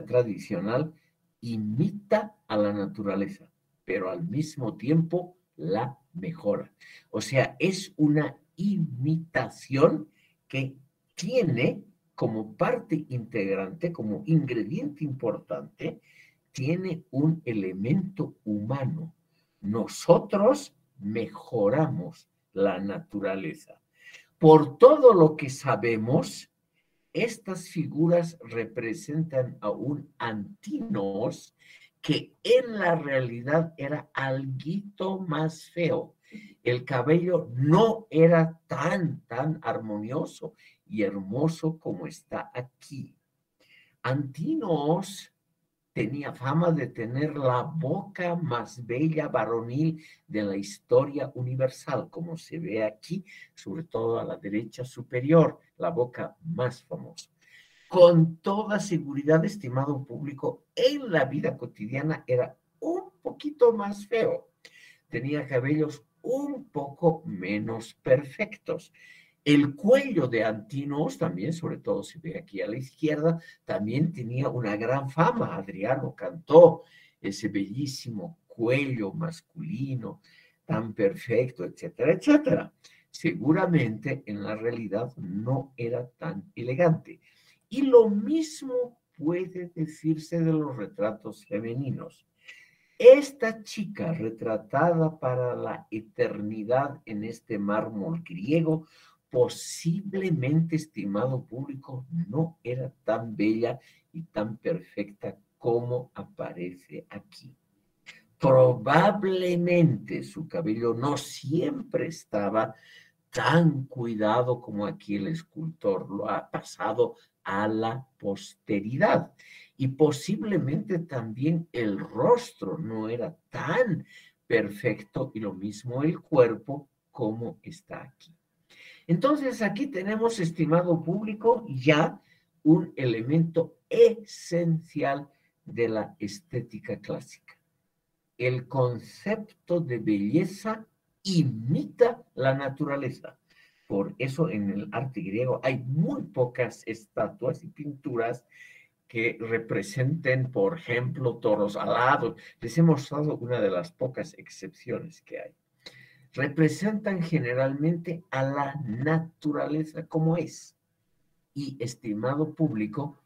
tradicional, imita a la naturaleza, pero al mismo tiempo la mejora. O sea, es una imitación que tiene como parte integrante, como ingrediente importante, tiene un elemento humano. Nosotros mejoramos la naturaleza. Por todo lo que sabemos, estas figuras representan a un Antinos que en la realidad era alguito más feo. El cabello no era tan armonioso y hermoso como está aquí. Antinos tenía fama de tener la boca más bella varonil de la historia universal, como se ve aquí, sobre todo a la derecha superior, la boca más famosa. Con toda seguridad, estimado público, en la vida cotidiana era un poquito más feo. Tenía cabellos un poco menos perfectos. El cuello de Antinos también, sobre todo se ve aquí a la izquierda, también tenía una gran fama. Adriano cantó ese bellísimo cuello masculino, tan perfecto, etcétera, etcétera. Seguramente en la realidad no era tan elegante. Y lo mismo puede decirse de los retratos femeninos. Esta chica retratada para la eternidad en este mármol griego, posiblemente, estimado público, no era tan bella y tan perfecta como aparece aquí. Probablemente su cabello no siempre estaba tan cuidado como aquí el escultor lo ha pasado a la posteridad. Y posiblemente también el rostro no era tan perfecto y lo mismo el cuerpo como está aquí. Entonces aquí tenemos, estimado público, ya un elemento esencial de la estética clásica. El concepto de belleza imita la naturaleza. Por eso en el arte griego hay muy pocas estatuas y pinturas que representen, por ejemplo, toros alados. Les he mostrado una de las pocas excepciones que hay. Representan generalmente a la naturaleza como es. Y estimado público,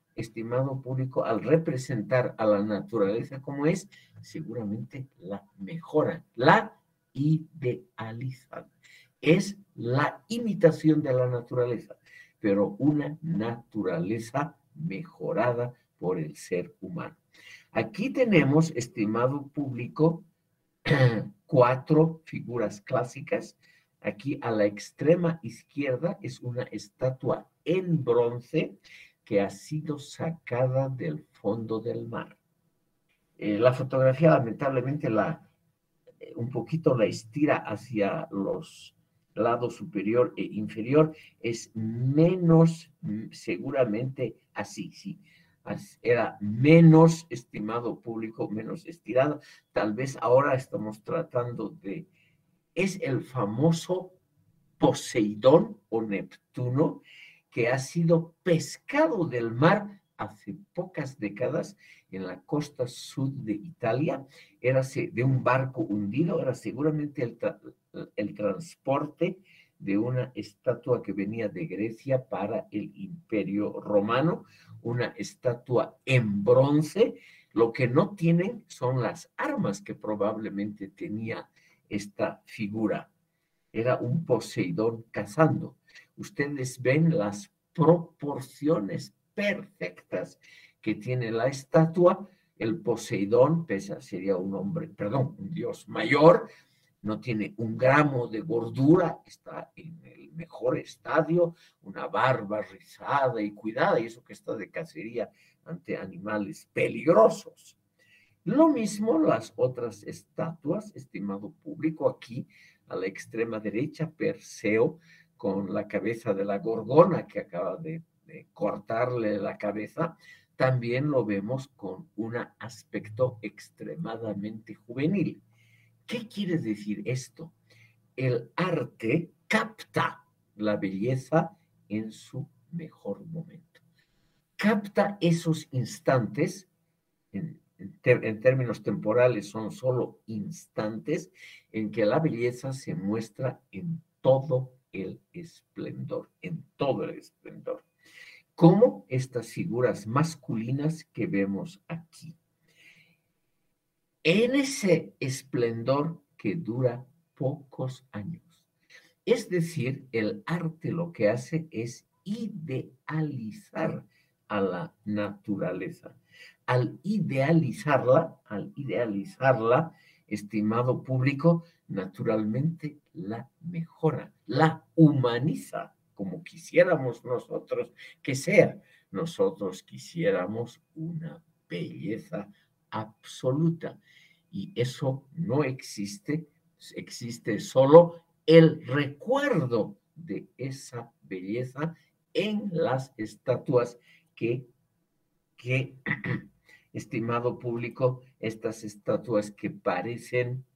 al representar a la naturaleza como es, seguramente la mejoran, la idealizan. Es la imitación de la naturaleza, pero una naturaleza mejorada por el ser humano. Aquí tenemos, estimado público, 4 figuras clásicas. Aquí a la extrema izquierda es una estatua en bronce que ha sido sacada del fondo del mar. La fotografía lamentablemente un poquito la estira hacia los lados superior e inferior, es menos, seguramente así, sí, era menos, estimado público, menos estirada. Tal vez ahora estamos tratando de, es el famoso Poseidón o Neptuno, que ha sido pescado del mar hace pocas décadas en la costa sur de Italia. Era de un barco hundido, era seguramente el transporte de una estatua que venía de Grecia para el Imperio Romano, una estatua en bronce. Lo que no tienen son las armas que probablemente tenía esta figura. Era un Poseidón cazando. Ustedes ven las proporciones perfectas que tiene la estatua. El Poseidón, pese a sería un hombre, perdón, un dios mayor, no tiene un gramo de gordura, está en el mejor estadio, una barba rizada y cuidada, y eso que está de cacería ante animales peligrosos. Lo mismo las otras estatuas, estimado público, aquí a la extrema derecha, Perseo con la cabeza de la gorgona que acaba de cortarle la cabeza. también lo vemos con un aspecto extremadamente juvenil. ¿Qué quiere decir esto? El arte capta la belleza en su mejor momento. Capta esos instantes, en términos temporales son solo instantes, en que la belleza se muestra en todo el esplendor, en todo el esplendor. Como estas figuras masculinas que vemos aquí. En ese esplendor que dura pocos años. Es decir, el arte lo que hace es idealizar a la naturaleza. Al idealizarla, estimado público, naturalmente la mejora, la humaniza, como quisiéramos nosotros que sea. Nosotros quisiéramos una belleza absoluta y eso no existe, existe solo el recuerdo de esa belleza en las estatuas que estimado público, estas estatuas que parecen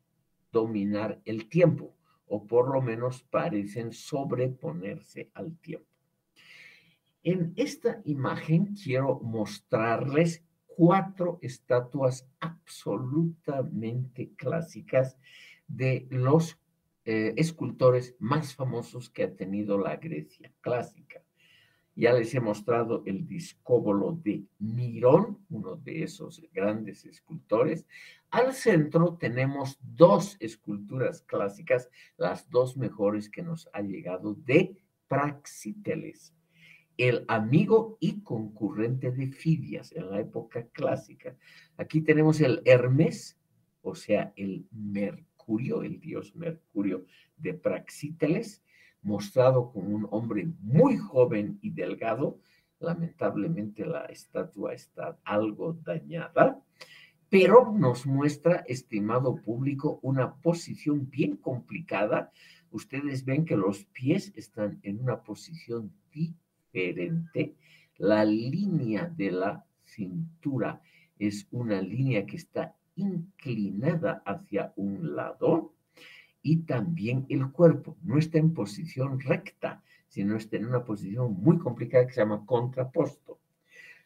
dominar el tiempo, o por lo menos parecen sobreponerse al tiempo. En esta imagen quiero mostrarles 4 estatuas absolutamente clásicas de los escultores más famosos que ha tenido la Grecia clásica. Ya les he mostrado el discóbolo de Mirón, uno de esos grandes escultores. Al centro tenemos 2 esculturas clásicas, las 2 mejores que nos ha llegado de Praxíteles, el amigo y concurrente de Fidias en la época clásica. Aquí tenemos el Hermes, o sea, el Mercurio, el dios Mercurio de Praxíteles, mostrado como un hombre muy joven y delgado. Lamentablemente la estatua está algo dañada, pero nos muestra, estimado público, una posición bien complicada. Ustedes ven que los pies están en una posición diferente. La línea de la cintura es una línea que está inclinada hacia un lado y también el cuerpo no está en posición recta, sino está en una posición muy complicada que se llama contraposto.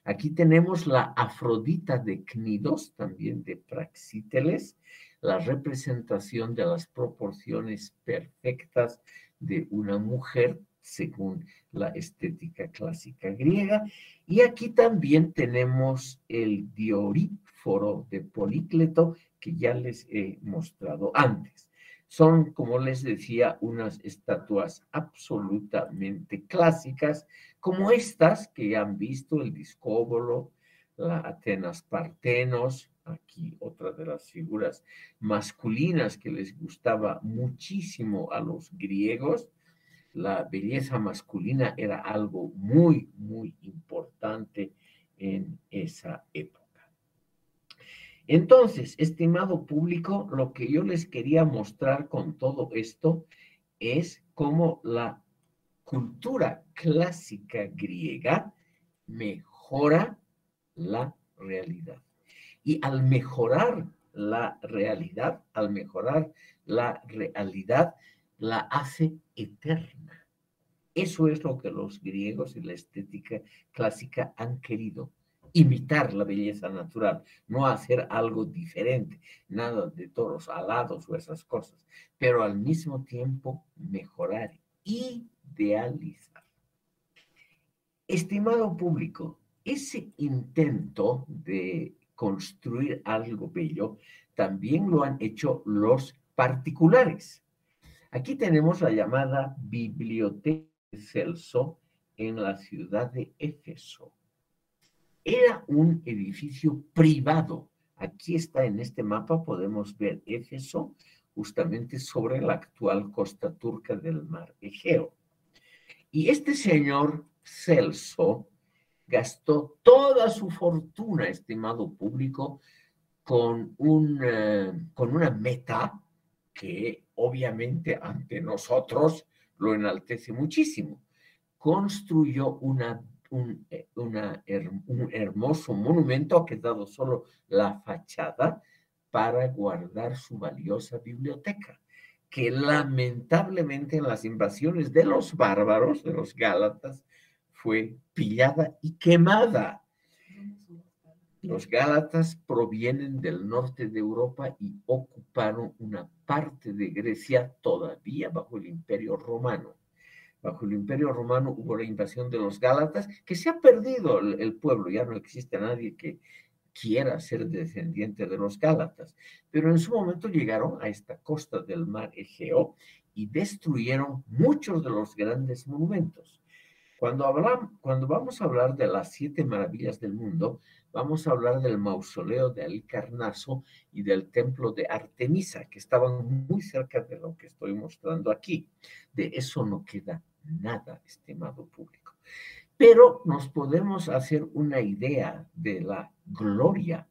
Aquí tenemos la Afrodita de Cnidos, también de Praxíteles, la representación de las proporciones perfectas de una mujer según la estética clásica griega. Y aquí también tenemos el Dioríforo de Polícleto, que ya les he mostrado antes. Son, como les decía, unas estatuas absolutamente clásicas, como estas que ya han visto, el Discóbolo, la Atenas Partenos, aquí otra de las figuras masculinas que les gustaba muchísimo a los griegos. La belleza masculina era algo muy, muy importante en esa época. Entonces, estimado público, lo que yo les quería mostrar con todo esto es cómo la cultura clásica griega mejora la realidad. Y al mejorar la realidad, la hace eterna. Eso es lo que los griegos y la estética clásica han querido. Imitar la belleza natural, no hacer algo diferente, nada de toros alados o esas cosas, pero al mismo tiempo mejorar, idealizar. Estimado público, ese intento de construir algo bello también lo han hecho los particulares. Aquí tenemos la llamada Biblioteca de Celso en la ciudad de Éfeso. Era un edificio privado. Aquí está en este mapa, podemos ver Éfeso, justamente sobre la actual costa turca del mar Egeo. Y este señor Celso gastó toda su fortuna, estimado público, con una meta que obviamente ante nosotros lo enaltece muchísimo. Construyó una un hermoso monumento, ha quedado solo la fachada para guardar su valiosa biblioteca, que lamentablemente en las invasiones de los bárbaros, de los gálatas, fue pillada y quemada. Los gálatas provienen del norte de Europa y ocuparon una parte de Grecia todavía bajo el Imperio Romano. Bajo el Imperio Romano hubo la invasión de los gálatas, que se ha perdido el pueblo, ya no existe nadie que quiera ser descendiente de los gálatas, pero en su momento llegaron a esta costa del mar Egeo y destruyeron muchos de los grandes monumentos. Cuando vamos a hablar de las 7 maravillas del mundo, vamos a hablar del mausoleo de Halicarnaso y del templo de Artemisa, que estaban muy cerca de lo que estoy mostrando aquí. De eso no queda nada, estimado público. Pero nos podemos hacer una idea de la gloria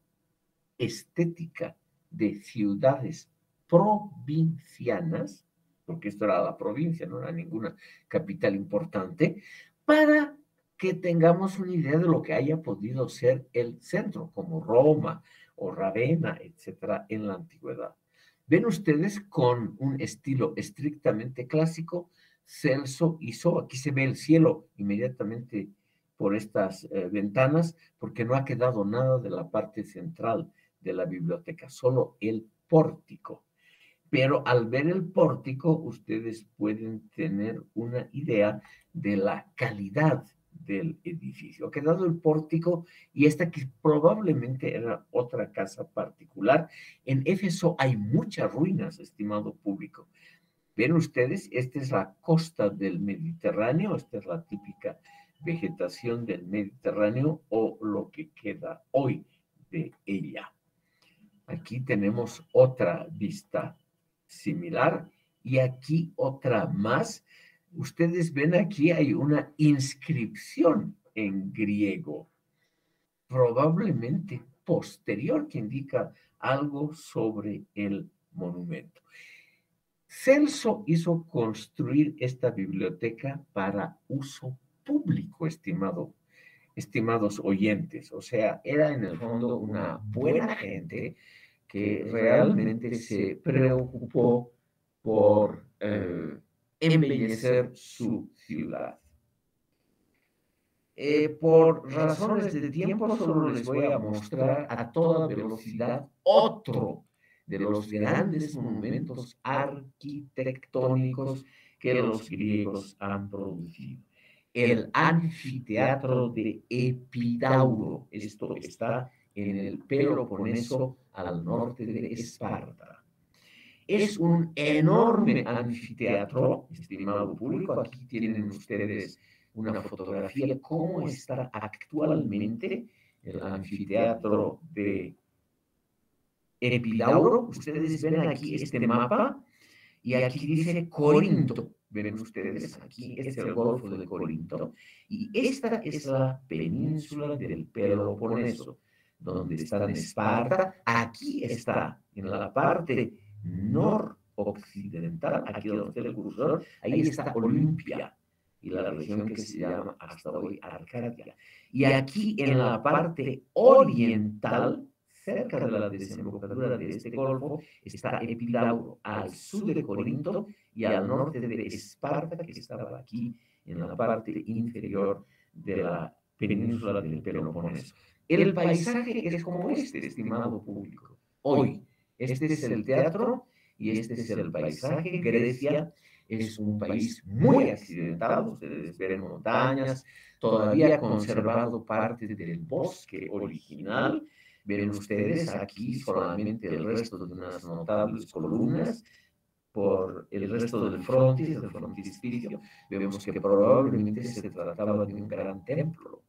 estética de ciudades provincianas, porque esto era la provincia, no era ninguna capital importante, para que tengamos una idea de lo que haya podido ser el centro, como Roma o Ravenna, etcétera, en la antigüedad. Ven ustedes con un estilo estrictamente clásico, Celso hizo, aquí se ve el cielo inmediatamente por estas ventanas, porque no ha quedado nada de la parte central de la biblioteca, solo el pórtico. Pero al ver el pórtico, ustedes pueden tener una idea de la calidad del edificio. Ha quedado el pórtico y esta que probablemente era otra casa particular. En Éfeso hay muchas ruinas, estimado público. Ven ustedes, esta es la costa del Mediterráneo, esta es la típica vegetación del Mediterráneo o lo que queda hoy de ella. Aquí tenemos otra vista similar y aquí otra más. Ustedes ven aquí hay una inscripción en griego, probablemente posterior, que indica algo sobre el monumento. Celso hizo construir esta biblioteca para uso público, estimados oyentes. O sea, era en el fondo una buena gente que realmente se preocupó por embellecer su ciudad. Por razones de tiempo, solo les voy a mostrar a toda velocidad otro de los grandes monumentos arquitectónicos que los griegos han producido. El anfiteatro de Epidauro. Esto está en el Peloponeso, al norte de Esparta. Es un enorme anfiteatro, estimado público. Aquí tienen ustedes una fotografía de cómo está actualmente el anfiteatro de Epidauro. Ustedes ven aquí este mapa y aquí dice Corinto. Ven ustedes, aquí es el Golfo de Corinto y esta es la península del Peloponeso, donde está Esparta. Aquí está, en la parte noroccidental, aquí donde está el cursor, ahí está Olimpia y la región que se llama hasta hoy Arcadia. Y aquí en la parte oriental, cerca de la desembocadura de este golfo, está Epidauro, al sur de Corinto y al norte de Esparta, que estaba aquí en la parte inferior de la península del Peloponeso. El paisaje es como este, estimado público. Hoy, este es el teatro y este es el paisaje. Grecia es un país muy accidentado, ustedes ven montañas, todavía ha conservado parte del bosque original. Ven ustedes aquí solamente el resto de unas notables columnas. Por el resto del frontispicio, vemos que probablemente se trataba de un gran templo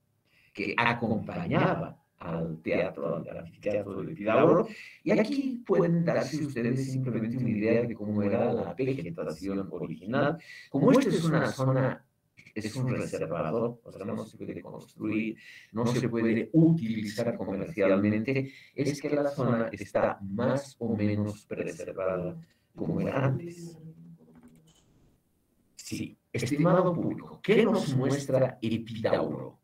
que acompañaba al teatro, al anfiteatro de Epidauro. Y aquí pueden darse ustedes simplemente una idea de cómo era la vegetación original. Como esta es una zona, es un reservado, o sea, no se puede construir, no se puede utilizar comercialmente, es que la zona está más o menos preservada como era antes. Sí, estimado público, ¿qué nos muestra Epidauro?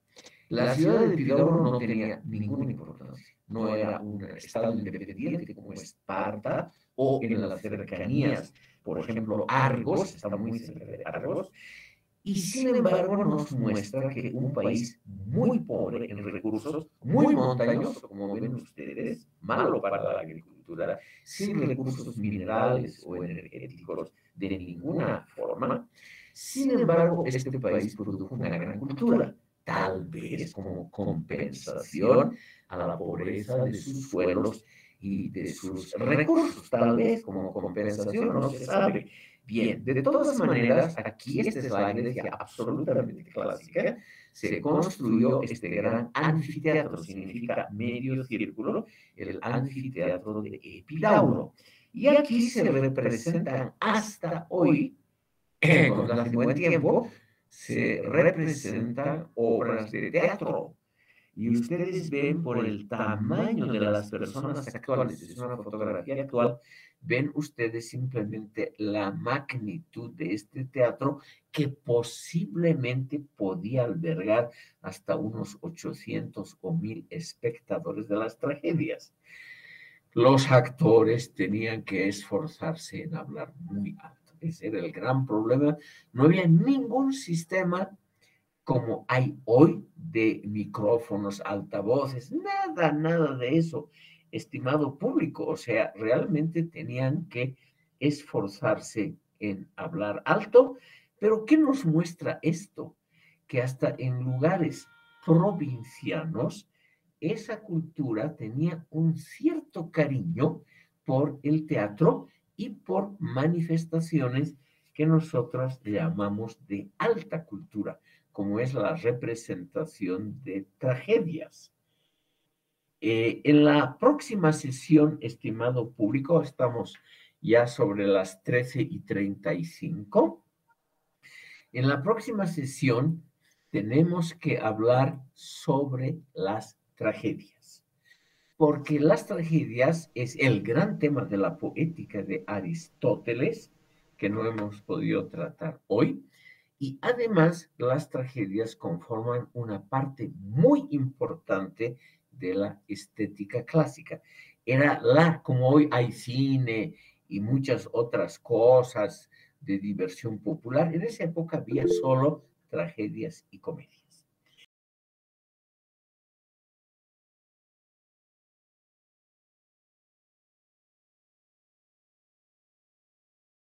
La ciudad de Epidauro no tenía ninguna importancia, no era un estado independiente como Esparta o en las cercanías, por ejemplo, Argos, está muy cerca de Argos, y sin embargo nos muestra que un país muy pobre en recursos, muy montañoso, como ven ustedes, malo para la agricultura, sin recursos minerales o energéticos de ninguna forma. Sin embargo, este país produjo una gran cultura, tal vez como compensación a la pobreza de sus suelos y de sus recursos, tal vez como compensación, no se sabe. Bien, de todas maneras, aquí esta es la Grecia absolutamente clásica. Se construyó este gran anfiteatro, significa medio círculo, el anfiteatro de Epidauro. Y aquí se representan hasta hoy, cuando hace buen tiempo, se representan obras de teatro. Y ustedes ven por el tamaño de las personas actuales, es una fotografía actual, ven ustedes simplemente la magnitud de este teatro que posiblemente podía albergar hasta unos 800 o 1000 espectadores de las tragedias. Los actores tenían que esforzarse en hablar muy alto. Ese era el gran problema. No había ningún sistema como hay hoy de micrófonos, altavoces, nada, nada de eso, estimado público. O sea, realmente tenían que esforzarse en hablar alto. Pero ¿qué nos muestra esto? Que hasta en lugares provincianos, esa cultura tenía un cierto cariño por el teatro y por manifestaciones que nosotros llamamos de alta cultura, como es la representación de tragedias. En la próxima sesión, estimado público, estamos ya sobre las 13:35. En la próxima sesión tenemos que hablar sobre las tragedias, porque las tragedias es el gran tema de la poética de Aristóteles, que no hemos podido tratar hoy. Y además, las tragedias conforman una parte muy importante de la estética clásica. Era como hoy hay cine y muchas otras cosas de diversión popular, en esa época había solo tragedias y comedias.